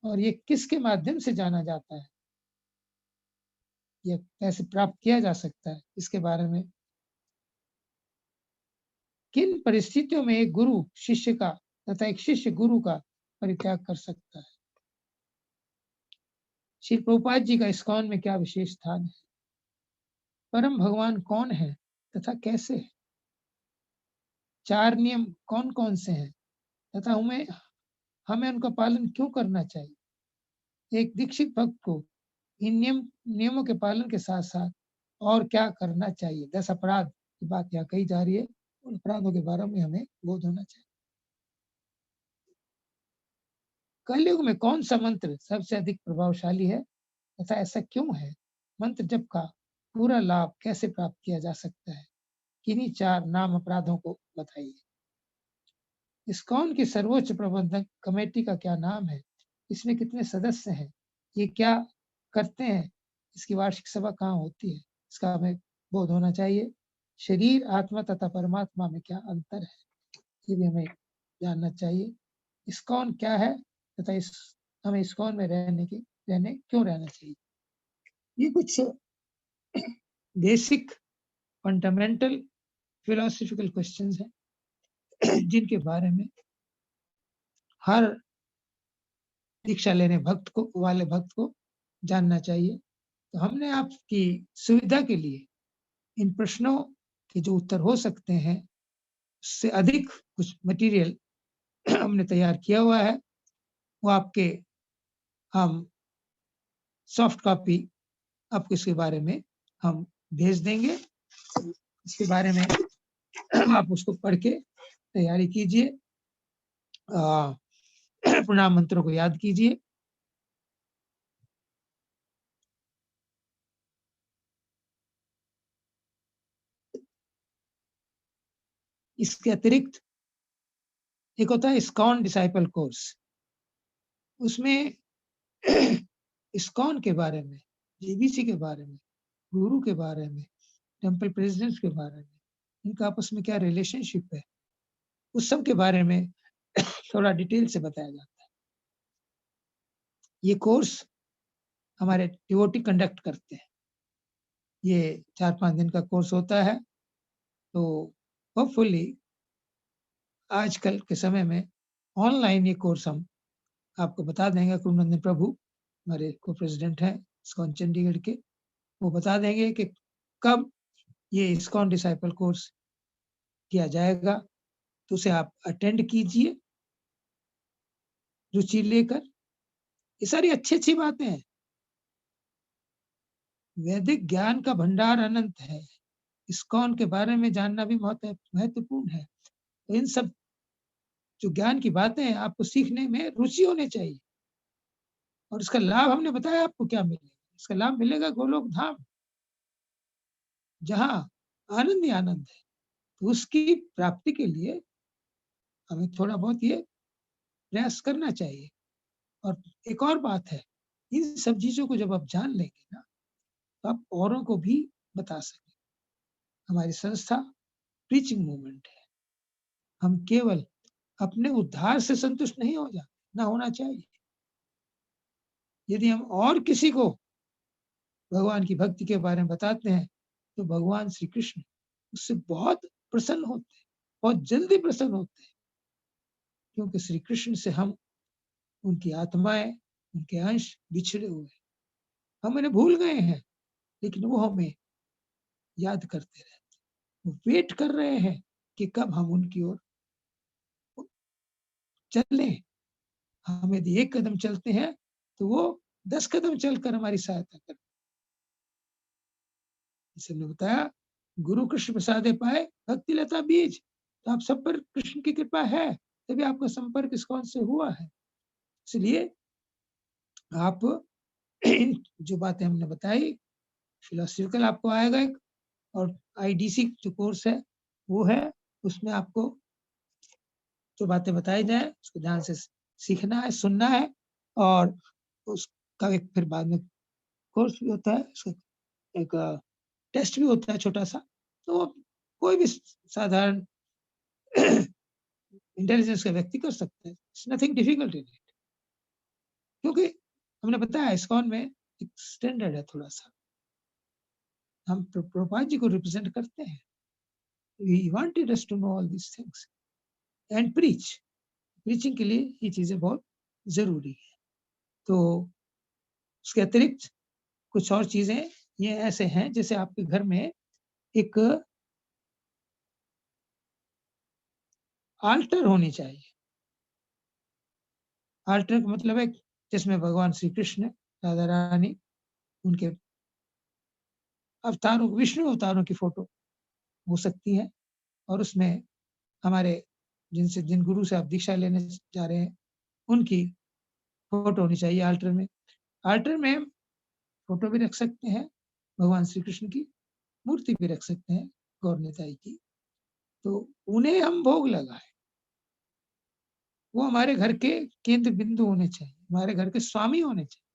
और ये किसके माध्यम से जाना जाता है, ये कैसे प्राप्त किया जा सकता है, इसके बारे में। किन परिस्थितियों में एक गुरु शिष्य का तथा एक शिष्य गुरु का परित्याग कर सकता है। श्री प्रभुपाद जी का इस्कॉन में क्या विशेष स्थान है, परम भगवान कौन है तथा कैसे है, 4 नियम कौन कौन से हैं तथा हमें उनका पालन क्यों करना चाहिए। एक दीक्षित भक्त को इन नियमों के पालन के साथ साथ और क्या करना चाहिए। 10 अपराध की बात यहाँ कही जा रही है, उन अपराधों के बारे में हमें बोध होना चाहिए। कलयुग में कौन सा मंत्र सबसे अधिक प्रभावशाली है तथा ऐसा क्यों है, मंत्र जप का पूरा लाभ कैसे प्राप्त किया जा सकता है, किन्हीं 4 नाम अपराधों को बताइए। इस्कॉन की सर्वोच्च प्रबंधक कमेटी का क्या नाम है, इसमें कितने सदस्य हैं, ये क्या करते हैं, इसकी वार्षिक सभा कहाँ होती है, इसका हमें बोध होना चाहिए। शरीर, आत्मा तथा परमात्मा में क्या अंतर है, ये भी हमें जानना चाहिए। इस्कॉन क्या है तथा हमें इस्कॉन में क्यों रहना चाहिए। ये कुछ बेसिक फंडामेंटल फिलोसॉफिकल क्वेश्चंस हैं जिनके बारे में हर दीक्षा लेने भक्त को जानना चाहिए। तो हमने आपकी सुविधा के लिए इन प्रश्नों के जो उत्तर हो सकते हैं उससे अधिक कुछ मटेरियल हमने तैयार किया हुआ है, वो आपके हम सॉफ्ट कॉपी आपको इसके बारे में हम भेज देंगे। इसके बारे में आप उसको पढ़ के तैयारी कीजिए, प्रणाम मंत्रों को याद कीजिए। इसके अतिरिक्त एक होता है इस्कॉन डिसाइपल कोर्स, उसमें इस्कॉन के बारे में, जीबीसी के बारे में, गुरु के बारे में, टेम्पल प्रेसिडेंट्स के बारे में, इनका आपस में क्या रिलेशनशिप है, उस सब के बारे में थोड़ा डिटेल से बताया जाता है। ये कोर्स हमारे डिवोटी कंडक्ट करते हैं। ये 4-5 दिन का कोर्स होता है। तो होपफुली आजकल के समय में ऑनलाइन ये कोर्स हम आपको बता देंगे। कुरुनंदन प्रभु हमारे को प्रेसिडेंट हैं इस्कॉन चंडीगढ़ के, वो बता देंगे कि कब ये इस्कॉन डिसाइपल कोर्स किया जाएगा, तो उसे आप अटेंड कीजिए रुचि लेकर। ये सारी अच्छी बातें हैं। वैदिक ज्ञान का भंडार अनंत है। इस्कॉन के बारे में जानना भी बहुत महत्वपूर्ण है। तो इन सब जो ज्ञान की बातें हैं, आपको सीखने में रुचि होनी चाहिए। और इसका लाभ हमने बताया आपको क्या मिलेगा। इसका लाभ मिलेगा गोलोक धाम, जहाँ आनंद ही आनंद है। तो उसकी प्राप्ति के लिए हमें थोड़ा बहुत ये प्रयास करना चाहिए। और एक और बात है, इन सब चीजों को जब आप जान लेंगे ना, तो आप औरों को भी बता सकें। हमारी संस्था प्रीचिंग मूवमेंट है। हम केवल अपने उद्धार से संतुष्ट नहीं हो जाते, ना होना चाहिए। यदि हम और किसी को भगवान की भक्ति के बारे में बताते हैं, तो भगवान श्री कृष्ण उससे बहुत प्रसन्न होते हैं, बहुत जल्दी प्रसन्न होते हैं। क्योंकि श्री कृष्ण से हम, उनकी आत्माएं, उनके अंश बिछड़े हुए हैं। हम उन्हें भूल गए हैं, लेकिन वो हमें याद करते रहते हैं। वो वेट कर रहे हैं कि कब हम उनकी ओर चलें। हम यदि एक कदम चलते हैं, तो वो 10 कदम चलकर हमारी सहायता करते हैं। जैसे हमने बताया, गुरु कृष्ण प्रसादे पाए भक्ति लता बीज। तो आप सब पर कृष्ण की कृपा है, तभी आपका संपर्क इस्कॉन से हुआ है। इसलिए आप जो बातें हमने बताई, फिलोसफिकल आपको आएगा एक, और आईडीसी जो कोर्स है वो है, उसमें आपको जो बातें बताई जाए उसको ध्यान से सीखना है, सुनना है, और उसका एक फिर बाद में कोर्स भी होता है, उसका एक टेस्ट भी होता है छोटा सा। तो कोई भी साधारण इंटेलिजेंस का व्यक्ति कर सकता है। It's nothing difficult in it. क्योंकि हमने बताया इस्कॉन में एक स्टैंडर्ड है थोड़ा सा। हम प्रभुपाद जी को रिप्रेजेंट करते हैं। He wanted us to know all these things and preach. Preaching के लिए ये चीजें बहुत जरूरी है। तो उसके अतिरिक्त कुछ और चीजें ये ऐसे हैं, जैसे आपके घर में एक आल्टर होनी चाहिए। आल्टर का मतलब है जिसमें भगवान श्री कृष्ण, राधा रानी, उनके अवतारों, विष्णु अवतारों की फोटो हो सकती है, और उसमें हमारे जिन गुरु से आप दीक्षा लेने जा रहे हैं, उनकी फोटो होनी चाहिए आल्टर में। आल्टर में फोटो भी रख सकते हैं, भगवान श्री कृष्ण की मूर्ति भी रख सकते हैं, गौर निताई की। तो उन्हें हम भोग लगाए। वो हमारे घर के केंद्र बिंदु होने चाहिए, हमारे घर के स्वामी होने चाहिए।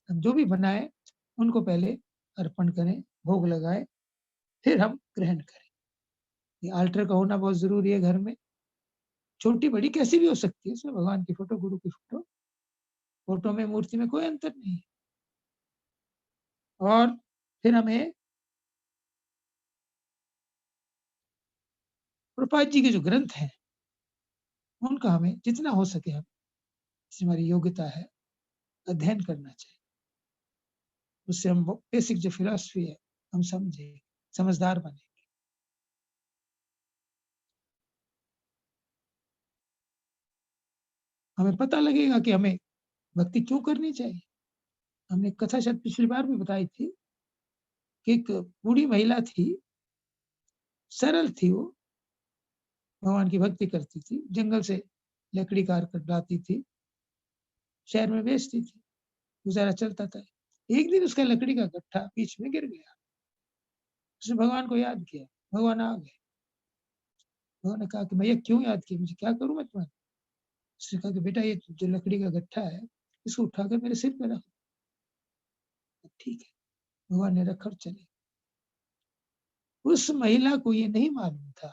हम जो भी बनाए उनको पहले अर्पण करें, भोग लगाए, फिर हम ग्रहण करें। ये आल्टर का होना बहुत जरूरी है घर में। छोटी बड़ी कैसी भी हो सकती है, इसमें भगवान की फोटो, गुरु की फोटो, फोटो में मूर्ति में कोई अंतर नहीं है। और फिर हमें प्रभुपाद जी के जो ग्रंथ हैं, उनका हमें जितना हो सके, हम हमारी योग्यता है, अध्ययन करना चाहिए। उससे हम बेसिक जो फिलॉसफी है हम समझे, समझदार बने। हमें पता लगेगा कि हमें भक्ति क्यों करनी चाहिए। हमने कथा शायद पिछली बार भी बताई थी कि एक बूढ़ी महिला थी, सरल थी, वो भगवान की भक्ति करती थी, जंगल से लकड़ी काट कर लाती थी, शहर में बेचती थी, गुजारा चलता था। एक दिन उसका लकड़ी का गट्ठा बीच में गिर गया। उसने भगवान को याद किया, भगवान आ गए। भगवान ने कहा कि भैया क्यों याद किया, मुझे क्या करूं मैं तुम्हारा। उसने कहा कि बेटा ये जो लकड़ी का गट्ठा है, इसको उठाकर मेरे सिर पे रख। ठीक है, भगवान ने रखा और चले। उस महिला को ये नहीं मालूम था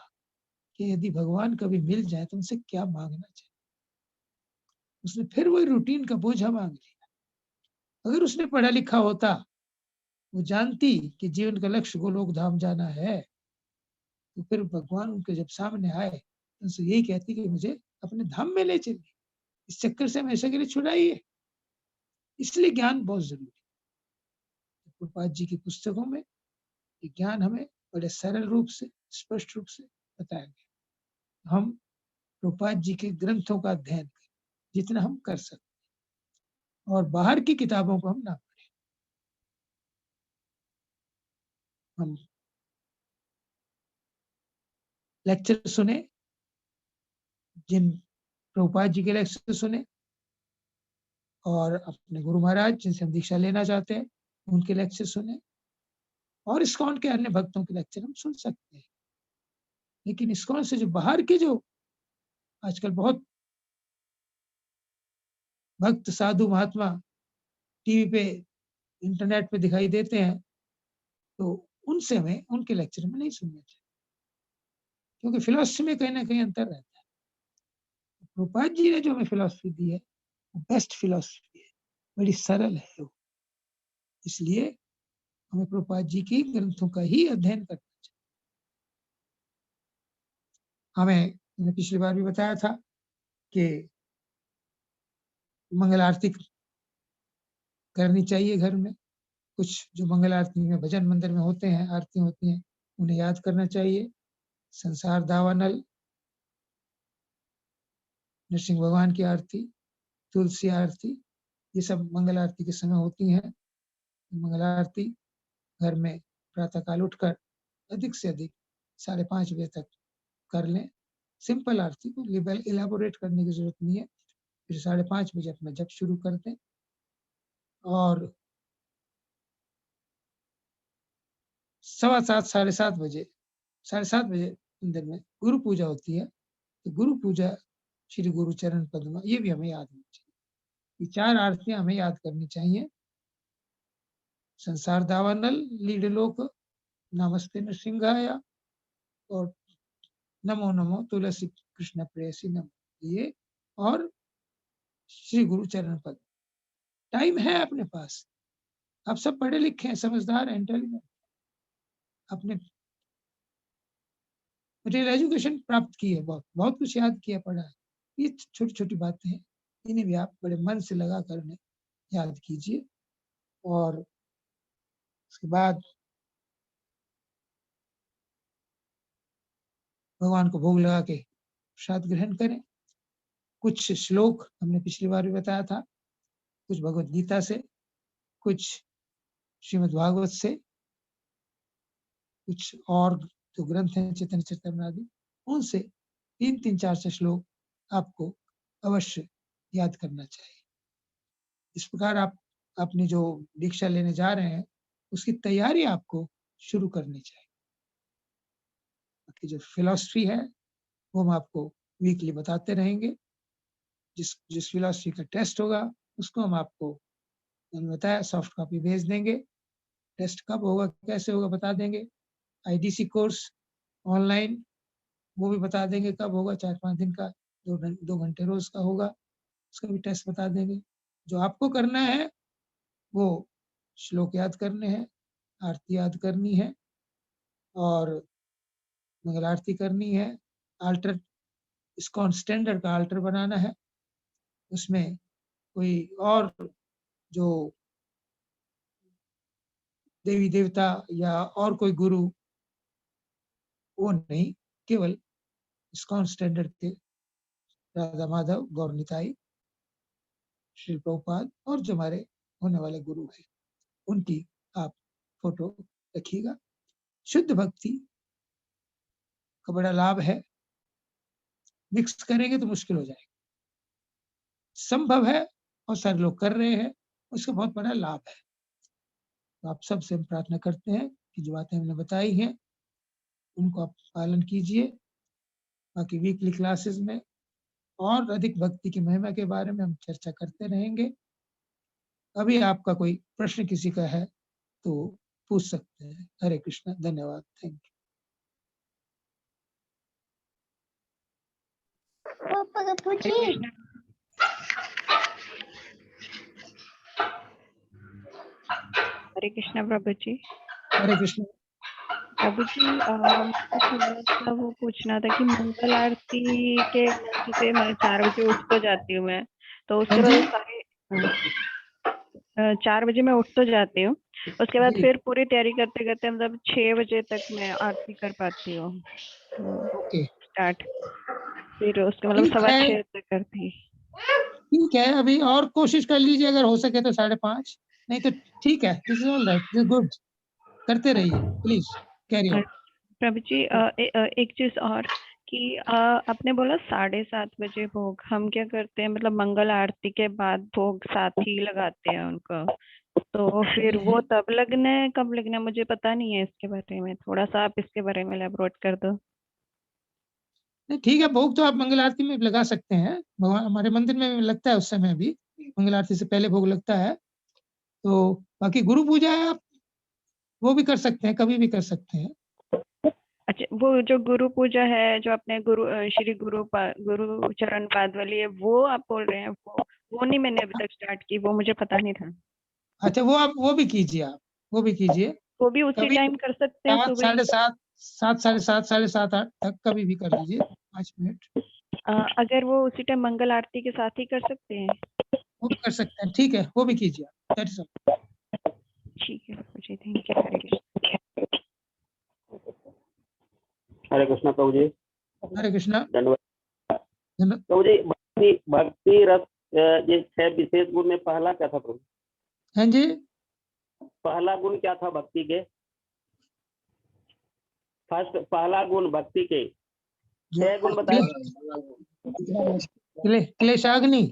कि यदि भगवान कभी मिल जाए तो उनसे क्या मांगना चाहिए। उसने फिर वही रूटीन का बोझा मांग लिया। अगर उसने पढ़ा लिखा होता, वो जानती कि जीवन का लक्ष्य गोलोक धाम जाना है, तो फिर भगवान उनके जब सामने आए तो उनसे यही कहती कि मुझे अपने धाम में ले चलिए, इस चक्कर से हमेशा के लिए छुड़ाइए। इसलिए ज्ञान बहुत जरूरी है। प्रभुपाद जी की पुस्तकों में ये ज्ञान हमें बड़े सरल रूप से, स्पष्ट रूप से बताया गया। हम प्रभुपाद जी के ग्रंथों का अध्ययन करें जितना हम कर सकते हैं, और बाहर की किताबों को हम ना पढ़ें। हम लेक्चर सुने, जिन प्रभुपाद जी के लेक्चर सुने, और अपने गुरु महाराज जिनसे हम दीक्षा लेना चाहते हैं उनके लेक्चर सुने, और इस्कॉन के अन्य भक्तों के लेक्चर हम सुन सकते हैं। लेकिन इस्कॉन से जो बाहर के, जो आजकल बहुत भक्त साधु महात्मा टीवी पे, इंटरनेट पे दिखाई देते हैं, तो उनसे हमें उनके लेक्चर में नहीं सुनना चाहिए, क्योंकि फिलॉसफी में कहीं ना कहीं अंतर रहता है। प्रभुपाद जी ने जो हमें फिलॉसफी दी है वो बेस्ट फिलॉसफी है, बड़ी सरल है वो। इसलिए हमें प्रभुपाद जी की ग्रंथों का ही अध्ययन करना चाहिए। मैंने पिछली बार भी बताया था कि मंगल आरती करनी चाहिए घर में। कुछ जो मंगल आरती में भजन मंदिर में होते हैं, आरती होती हैं, उन्हें याद करना चाहिए। संसार दावानल, नरसिंह भगवान की आरती, तुलसी आरती, ये सब मंगल आरती के समय होती हैं। मंगल आरती घर में प्रातःकाल उठकर अधिक से अधिक 5:30 बजे तक कर लें। सिंपल आरती को इलेबोरेट करने की जरूरत नहीं है। फिर 5:30 बजे अपना जप शुरू कर दें, और 7:15, 7:30 बजे, 7:30 बजे मंदिर में गुरु पूजा होती है, तो गुरु पूजा, श्री गुरु चरण पद्मा, ये भी हमें याद होनी चाहिए। ये 4 आरतियां हमें याद करनी चाहिए। संसार दावानल, लीड लोक, नमस्ते नृसिंहाय, और नमो नमो तुलसी कृष्ण प्रेयसी नमो, ये, और श्री गुरु चरण पद। टाइम है अपने पास, आप सब पढ़े लिखे हैं, समझदार हैं, इंटेलिजेंट, अपने मटेरियल एजुकेशन प्राप्त की है, बहुत कुछ याद किया, पढ़ा है। ये छोटी छोटी बातें हैं, इन्हें भी आप बड़े मन से लगा कर उन्हें याद कीजिए, और उसके बाद भगवान को भोग लगा के प्रसाद ग्रहण करें। कुछ श्लोक हमने पिछली बार भी बताया था, कुछ भगवत गीता से, कुछ श्रीमद् भागवत से, कुछ और जो ग्रंथ हैं चैतन्य चरितामृत, उनसे 3-3, 4-4 श्लोक आपको अवश्य याद करना चाहिए। इस प्रकार आप अपनी जो दीक्षा लेने जा रहे हैं उसकी तैयारी आपको शुरू करनी चाहिए। बाकी जो फिलॉसफी है वो हम आपको वीकली बताते रहेंगे। जिस फिलॉसफी का टेस्ट होगा उसको हम आपको, मैंने बताया, सॉफ्ट कॉपी भेज देंगे। टेस्ट कब होगा, कैसे होगा, बता देंगे। आईडीसी कोर्स ऑनलाइन, वो भी बता देंगे कब होगा। 4-5 दिन का, 2 घंटे रोज का होगा, उसका भी टेस्ट बता देंगे। जो आपको करना है वो श्लोक याद करने हैं, आरती याद करनी है, और मंगल आरती करनी है। आल्टर, इस्कॉन स्टैंडर्ड का आल्टर बनाना है, उसमें कोई और जो देवी देवता या और कोई गुरु, वो नहीं, केवल इस्कॉन स्टैंडर्ड के राधा माधव, गौर निताई, श्री प्रभुपाद, और जो हमारे होने वाले गुरु हैं उनकी आप फोटो रखिएगा। शुद्ध भक्ति का बड़ा लाभ है, मिक्स करेंगे तो मुश्किल हो जाएगा। संभव है और सारे लोग कर रहे हैं, उसका बहुत बड़ा लाभ है। तो आप सबसे हम प्रार्थना करते हैं कि जो बातें हमने बताई हैं उनको आप पालन कीजिए। बाकी वीकली क्लासेस में और अधिक भक्ति की महिमा के बारे में हम चर्चा करते रहेंगे। अभी आपका कोई प्रश्न किसी का है तो पूछ सकते हैं। हरे कृष्णा, धन्यवाद, थैंक यू। हरे कृष्णा प्रभु जी। हरे कृष्ण। प्रभु जी मुझे थोड़ा सा वो पूछना था कि मंगल आरती के जैसे मैं 4 बजे उठ तो जाती हूँ मैं, तो उसके हाँ बाद जी। सारे 4 बजे मैं उठ तो जाती हूँ, उसके बाद जी। फिर पूरी तैयारी करते करते मतलब 6 बजे तक मैं आरती कर पाती हूँ ओके, स्टार्ट, फिर उसके मतलब ठीक है, 6:15 तक करती। ठीक है। अभी और कोशिश कर लीजिए, अगर हो सके तो 5:30, नहीं तो ठीक है। This is all right, this is good. करते रहिए प्लीज, कैरी ऑन। प्रभु जी एक चीज और कि आपने बोला 7:30 बजे भोग, हम क्या करते हैं मतलब मंगल आरती के बाद भोग साथ ही लगाते हैं उनको, तो फिर वो तब लगना है कब लगना है मुझे पता नहीं है इसके बारे में, थोड़ा सा आप इसके बारे में एलैबोरेट कर दो। नहीं, ठीक है, भोग तो आप मंगल आरती में लगा सकते हैं, भगवान हमारे मंदिर में लगता है उस समय भी, मंगल आरती से पहले भोग लगता है। तो बाकी गुरु पूजा है, आप वो भी कर सकते हैं, कभी भी कर सकते हैं। अच्छा, वो जो गुरु पूजा है जो अपने श्री गुरु चरण पाद वाली है, वो आप बोल रहे हैं, वो नहीं मैंने अभी तक स्टार्ट की, वो मुझे पता नहीं था। अच्छा, वो आप वो भी कीजिए, आप वो भी कीजिए। वो भी उसी कभी टाइम कर सकते हैं 7, सुबह? 7:30, 7, 7:30, 7:30, 8 तक कभी भी कर लीजिए, 5 मिनट। अगर वो उसी टाइम मंगल आरती के साथ ही कर सकते हैं? वो भी कर सकते हैं, ठीक है, वो भी कीजिए, दैट इज ऑल। ठीक है मुझे, थैंक यू, हरे कृष्ण। हरे कृष्णा प्रभु जी। हरे कृष्णा। धन्यवाद धन्यवाद। प्रभु जी। भक्ति रस ये 6 विशेष गुण में पहला क्या था प्रभु? हाँ जी, पहला गुण क्या था भक्ति के? फर्स्ट पहला गुण भक्ति के 6 गुण बताए। क्लेशाग्नि,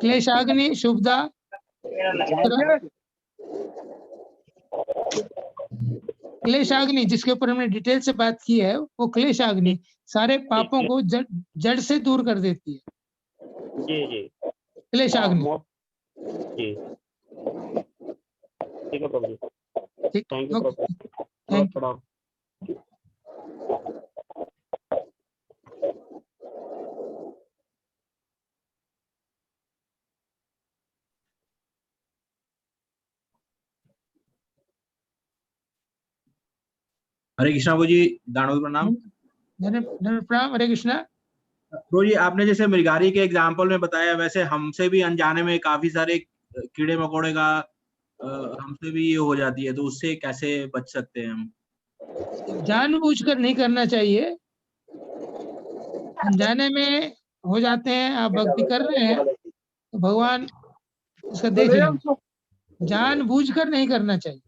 क्लेशाग्नि, शुभदा, क्लेशाग्नि जिसके ऊपर हमने डिटेल से बात की है, वो क्लेशाग्नि सारे पापों को जड़ से दूर कर देती है। जी जी, क्लेशाग्नि। जी ठीक है प्रभु जी, ठीक, थैंक यू प्रभु। Thank you. हरे कृष्णा प्रभु जी, दानव प्रणाम। धन्यवाद प्रणाम। हरे कृष्णा। प्रभु जी, आपने जैसे मृगारी के एग्जाम्पल में बताया, वैसे हमसे भी अनजाने में काफी सारे कीड़े मकोड़े का हमसे भी ये हो जाती है, तो उससे कैसे बच सकते हैं हम? जानबूझकर नहीं करना चाहिए, अनजाने में हो जाते हैं। आप भक्ति कर रहे हैं तो भगवान उसका देख लेंगे, जानबूझकर नहीं करना चाहिए।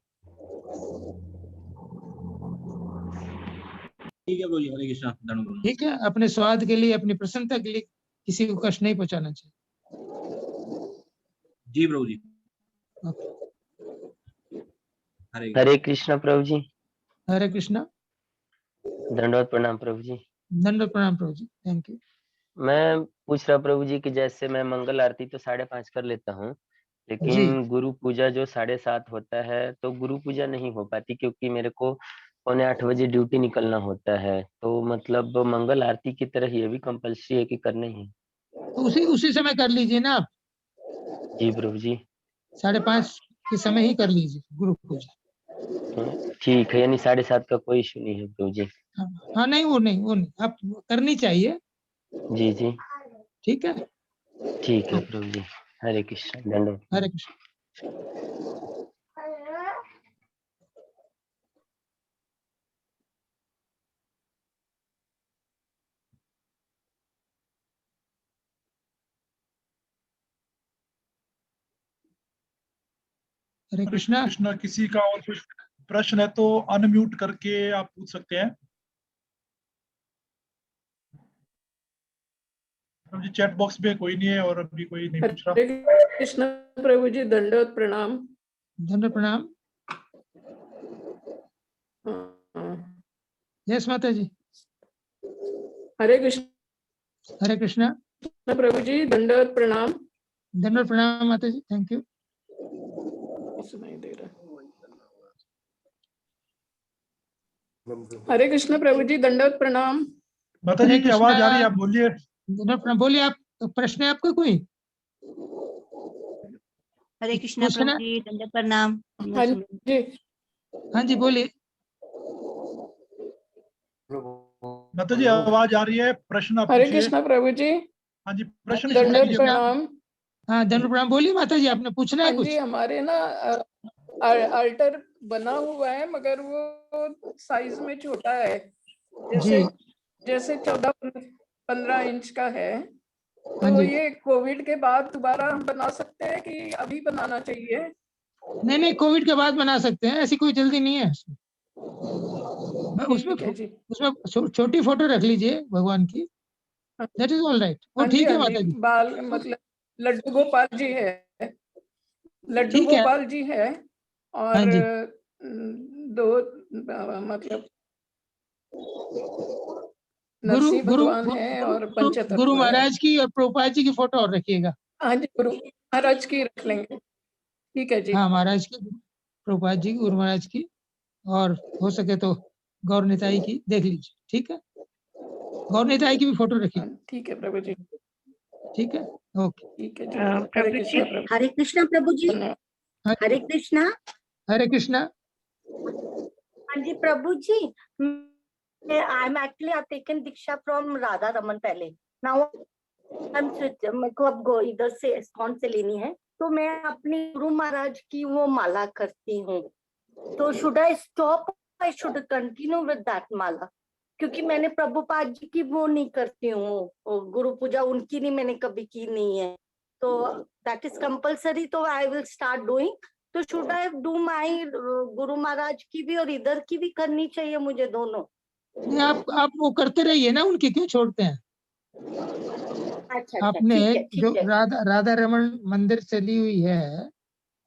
ठीक है प्रभु जी, हरे कृष्णा, धन्यवाद। ठीक है, अपने स्वाद के लिए, अपनी प्रसन्नता के लिए किसी को कष्ट नहीं पहुंचाना चाहिए। जी प्रभु जी। हरे कृष्णा प्रभु जी। हरे कृष्णा। दंडवत प्रणाम प्रभु जी। दंडवत प्रणाम प्रभु जी, थैंक यू। मैं पूछ रहा प्रभु जी कि जैसे मैं मंगल आरती तो 5:30 कर लेता हूँ, लेकिन गुरु पूजा जो 7:30 होता है, तो गुरु पूजा नहीं हो पाती क्योंकि मेरे को 7:45 बजे ड्यूटी निकलना होता है। तो मतलब मंगल आरती की तरह ये भी कंपल्सरी है कि करना ही है? तो उसी समय कर लीजिए ना आप। जी प्रभु जी। 5:30 के समय ही कर लीजिए गुरु पूजा। ठीक है, यानी 7:30 का कोई इशू नहीं है प्रभु जी? हाँ, नहीं वो नहीं आप करनी चाहिए। जी जी, ठीक है, ठीक है प्रभु जी। हरे कृष्ण, दंडवत। हरे कृष्ण। हरे कृष्णा। कृष्णा, किसी का और कुछ प्रश्न है तो अनम्यूट करके आप पूछ सकते हैं। जी चैट बॉक्स में कोई नहीं है और अभी कोई नहीं पूछ रहा। हरे कृष्ण प्रभु जी, दंडवत प्रणाम। दंडवत प्रणाम। यस माता जी। हरे कृष्ण। हरे कृष्णा प्रभु जी, दंडवत प्रणाम। दंडवत प्रणाम माता जी, थैंक यू। सुनाई दे रहा। हरे कृष्ण प्रभु जी, दंडवत प्रणाम। माता जी की आवाज आ रही है, आप बोलिए। दंडवत प्रणाम, बोलिए आप। प्रश्न है आपका कोई? हरे कृष्णा पूछना? प्रभु जी, दंडवत प्रणाम। हम हाँ लोग सुन जी। हाँ जी बोलिए। माता जी आवाज आ रही है, प्रश्न आप हरे पूछिए। कृष्णा प्रभु जी, हाँ जी, प्रश्न कृष्णा दंडवत कीजिए। प्रणाम। हाँ दंड प्रणाम, बोलिए माता जी, आपने पूछना हाँ है जी, कुछ? हमारे ना अल्टर बना हुआ है, मगर वो साइज में छोटा है। जैसे जी जैसे 14-15 इंच का है। हाँ तो जी। ये कोविड के बाद दोबारा हम बना सकते हैं कि अभी बनाना चाहिए? नहीं नहीं, कोविड के बाद बना सकते हैं, ऐसी कोई जल्दी नहीं है उसमें। उसमें ठीक है जी। उसमें छोटी फोटो रख लीजिए भगवान की, दैट इज ऑल राइट, वो हाँ जी, ठीक है हाँ जी, माता जी। बाल मतलब लड्डू गोपाल जी है, लड्डू ठीक है। गोपाल जी है। और हाँ जी। दो मतलब गुरु नरसिंह गुरु भगवान गुरु, है और गुरु, गुरु पंचतत्व है। महाराज की और प्रभुपाद जी की फोटो और रखिएगा। हाँ जी, गुरु महाराज की रख लेंगे। ठीक है जी। हाँ महाराज की, प्रभुपाद जी की, गुरु महाराज की, और हो सके तो गौर निताई की देख लीजिए। ठीक है, गौर निताई की भी फोटो रखिए। हाँ, ठीक है प्रभु जी। ठीक है, ओके। ठीक है जी। हरे प्रभु जी, कृष्णा प्रभु। हरे कृष्णा प्रभु जी। धन्यवाद। हाँ हरे कृष्णा। हरे कृष्णा। हाँ जी प्रभु जी, I am actually I taken diksha from Radha Raman पहले। नाउ आई एम स्विच, मेरे को अब इधर से इस्कॉन से लेनी है, तो मैं अपनी गुरु महाराज की वो माला करती हूँ। तो should I stop, I should continue with that mala? क्योंकि मैंने प्रभुपाद जी की वो नहीं करती हूँ, गुरु पूजा उनकी नहीं, मैंने कभी की नहीं है। तो दैट इज कंपल्सरी, तो आई विल स्टार्ट डूइंग। तो should I do my Guru Maharaj की भी और इधर की भी करनी चाहिए मुझे, दोनों? नहीं, आप वो करते रहिए ना, उनकी क्यों छोड़ते हैं? अच्छा अच्छा, आपने ठीक है जो ठीक है। राधा रमन मंदिर से ली हुई है,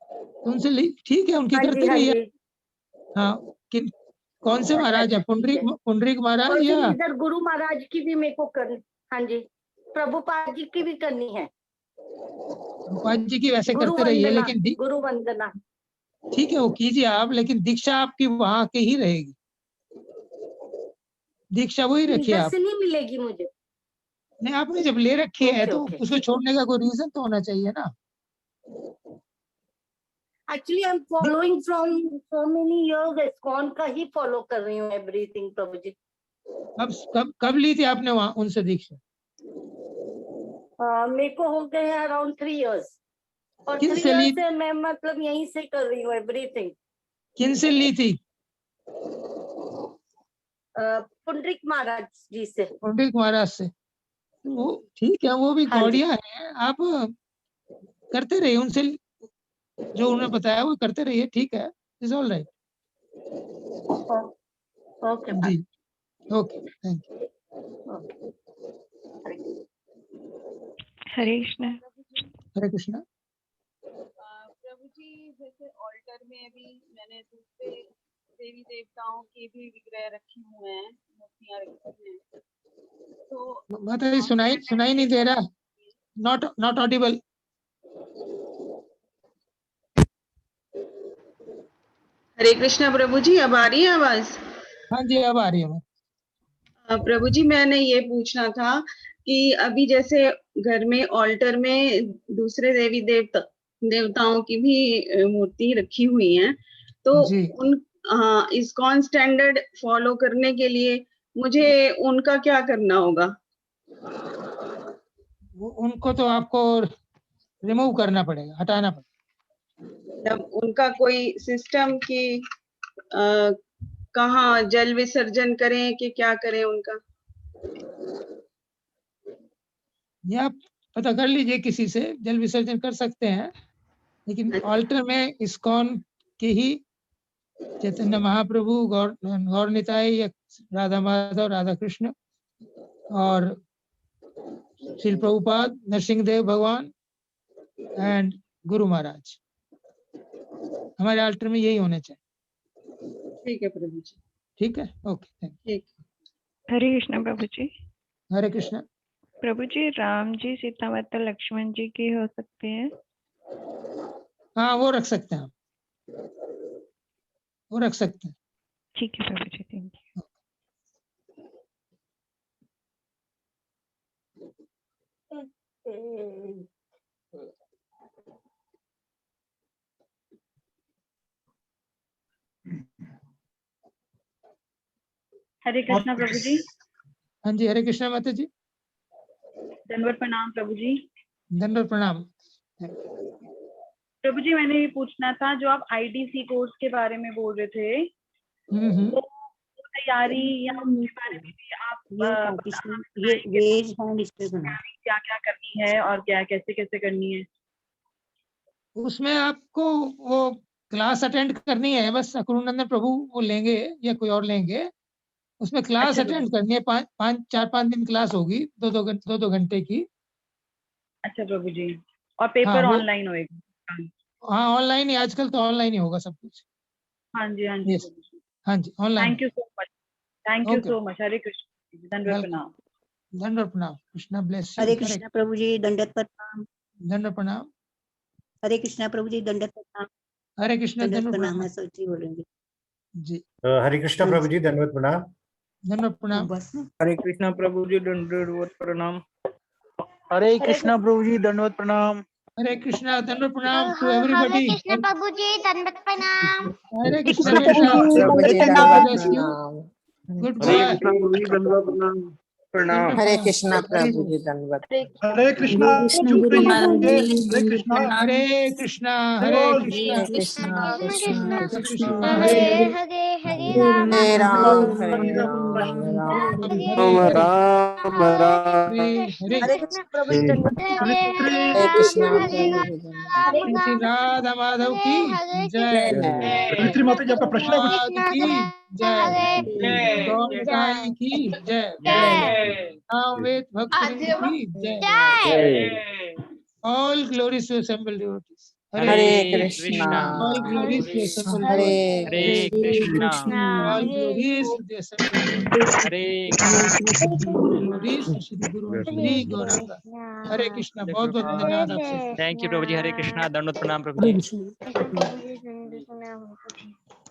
तो उनसे ली, ठीक है, उनकी हाँ जी करते हाँ रहिए। जी। हाँ, कौन से अच्छा महाराज है? अच्छा, ठीक है। पुंडरीक महाराज और फिर या इधर गुरु महाराज की भी मेरे को करनी। हाँ जी, प्रभुपाद जी की भी करनी है। प्रभुपाद जी की वैसे गुरु करते रहिए, वंदना, लेकिन गुरु वंदना। ठीक है वो कीजिए आप, लेकिन दीक्षा आपकी वहां की ही रहेगी, दीक्षा वही रखिए इधर आप। से नहीं मिलेगी मुझे? नहीं, आपने जब ले रखी है ओके तो ओके, उसको ठीक है। छोड़ने का कोई रीजन तो होना चाहिए ना। Actually I am following from so many years, ISKCON का ही फॉलो कर रही हूँ एवरीथिंग प्रभु जी। कब ली थी आपने वहां उनसे दीक्षा? मेरे को हो गए हैं अराउंड 3 इयर्स, और किन 3 से ली, इयर्स से मैं मतलब यहीं से कर रही हूँ एवरीथिंग। किन से ली थी? पुंडरीक महाराज जी से। पुंडरीक महाराज से। वो ठीक है, वो भी हाँ जी। गौड़िया है, आप करते रहिए उनसे, जो उन्होंने बताया वो करते रहिए, ठीक है, इज ऑल राइट। ओके जी, okay, thank you. Hare Krishna. Hare Krishna. प्रभु जी, जैसे ऑल्टर में अभी मैंने दूसरे देवी देवताओं के भी विग्रह रखे हुए हैं, मूर्तियां रखी हैं, तो माता जी सुनाई नहीं दे रहा, नॉट ऑडिबल। हरे कृष्णा प्रभु जी, अब आ रही है आवाज? हाँ जी अब आ रही है। प्रभु जी, मैंने ये पूछना था कि अभी जैसे घर में ऑल्टर में दूसरे देवी देवताओं की भी मूर्ति रखी हुई है, तो जी। उन इस्कॉन स्टैंडर्ड फॉलो करने के लिए मुझे उनका क्या करना होगा? उनको तो आपको रिमूव करना पड़ेगा, हटाना पड़ेगा। मतलब उनका कोई सिस्टम की कहाँ जल विसर्जन करें कि क्या करें उनका? ये आप पता कर लीजिए किसी से, जल विसर्जन कर सकते हैं, लेकिन ऑल्टर में इस्कॉन के ही चैतन्य महाप्रभु, गौर निताई या राधा माधव, राधा कृष्ण और श्रील प्रभुपाद, नरसिंहदेव भगवान एंड गुरु महाराज, हमारे ऑल्टर में यही होने चाहिए। ठीक है प्रभु जी। ठीक है, ओके, थैंक ठीक। हरे कृष्णा प्रभु जी। हरे कृष्णा। प्रभु जी, राम जी, सीता माता, लक्ष्मण जी की हो सकते हैं? हाँ वो रख सकते हैं, वो रख सकते हैं। ठीक है प्रभु जी, थैंक यू। हरे कृष्णा प्रभु जी। हाँ जी, हरे कृष्णा माता जी। दंडवत प्रणाम प्रभु जी। दंडवत प्रणाम। प्रभु जी, मैंने ये पूछना था, जो आप IDC कोर्स के बारे में बोल रहे थे, तो तैयारी या उसके बारे में भी आप क्या क्या करनी है और क्या कैसे कैसे करनी है? उसमें आपको वो क्लास अटेंड करनी है, बस अकुरुनंदन प्रभु वो लेंगे या कोई और लेंगे। उसमें क्लास अच्छा अटेंड करनी है, 4-5 दिन क्लास होगी, 2-2 घंटे की। अच्छा प्रभु जी, और पेपर ऑनलाइन होएगा? हाँ, ऑनलाइन ही, आजकल तो ऑनलाइन ही होगा सब कुछ। हाँ जी, हाँ जी। यस, हाँ जी, online. Thank you so much, thank you so much. Hare Krishna, दंडवत प्रणाम। दंडवत प्रणाम। Krishna bless you. हरे कृष्णा प्रभु जी, दंडवत प्रणाम। दंडवत प्रणाम। हरे कृष्णा प्रभु जी, दंडवत प्रणाम। हरे कृष्णा, दंडवत प्रणाम। मैं सोची बोलेंगे जी। हरे कृष्णा प्रभु जी, दंडवत प्रणाम। दंडवत प्रणाम। हरे कृष्णा प्रभु जी, दंडवत प्रणाम। हरे कृष्णा प्रभु जी, दंडवत प्रणाम। हरे कृष्णा, दंडवत प्रणाम टू एवरीबॉडी। हरे कृष्ण प्रभु जी, दंडवत प्रणाम। हरे कृष्णा हरे बेटा, कृष्ण प्रभु जी, दंडवत प्रणाम। गुड हरे बॉय। कृष्णा प्रभु जी, दंडवत प्रणाम। प्रणाम। हरे कृष्ण प्रभु जी, दंडवत। हरे कृष्णा चुप रहिए, हरे कृष्णा। हरे कृष्णा, हरे कृष्णा, हरे कृष्ण कृष्ण हरे कृष्ण कृष्णा, हरे हरे, हरे राम हरे राम, राम राम हरे राम राम। हरे हरे कृष्ण प्रभु जी, दंडवत प्रणाम। हरे कृष्ण प्रभु जी, श्री राधा माधव की जय। गायत्री माता जी, आपका प्रश्न है कुछ? माधव की जय। गौर साई की जय। वेद भक्त की जय। All glories to assembled devotees. Hare Krishna All glories to assembled Hare devotees. Krishna All glories to the assembled devotees. All glories to Shri Guru and Shri Gauranga. हरे कृष्णा, बहुत बहुत धन्यवाद आपसे। थैंक यू प्रभु जी। हरे कृष्णा, दंडवत प्रणाम प्रभु जी।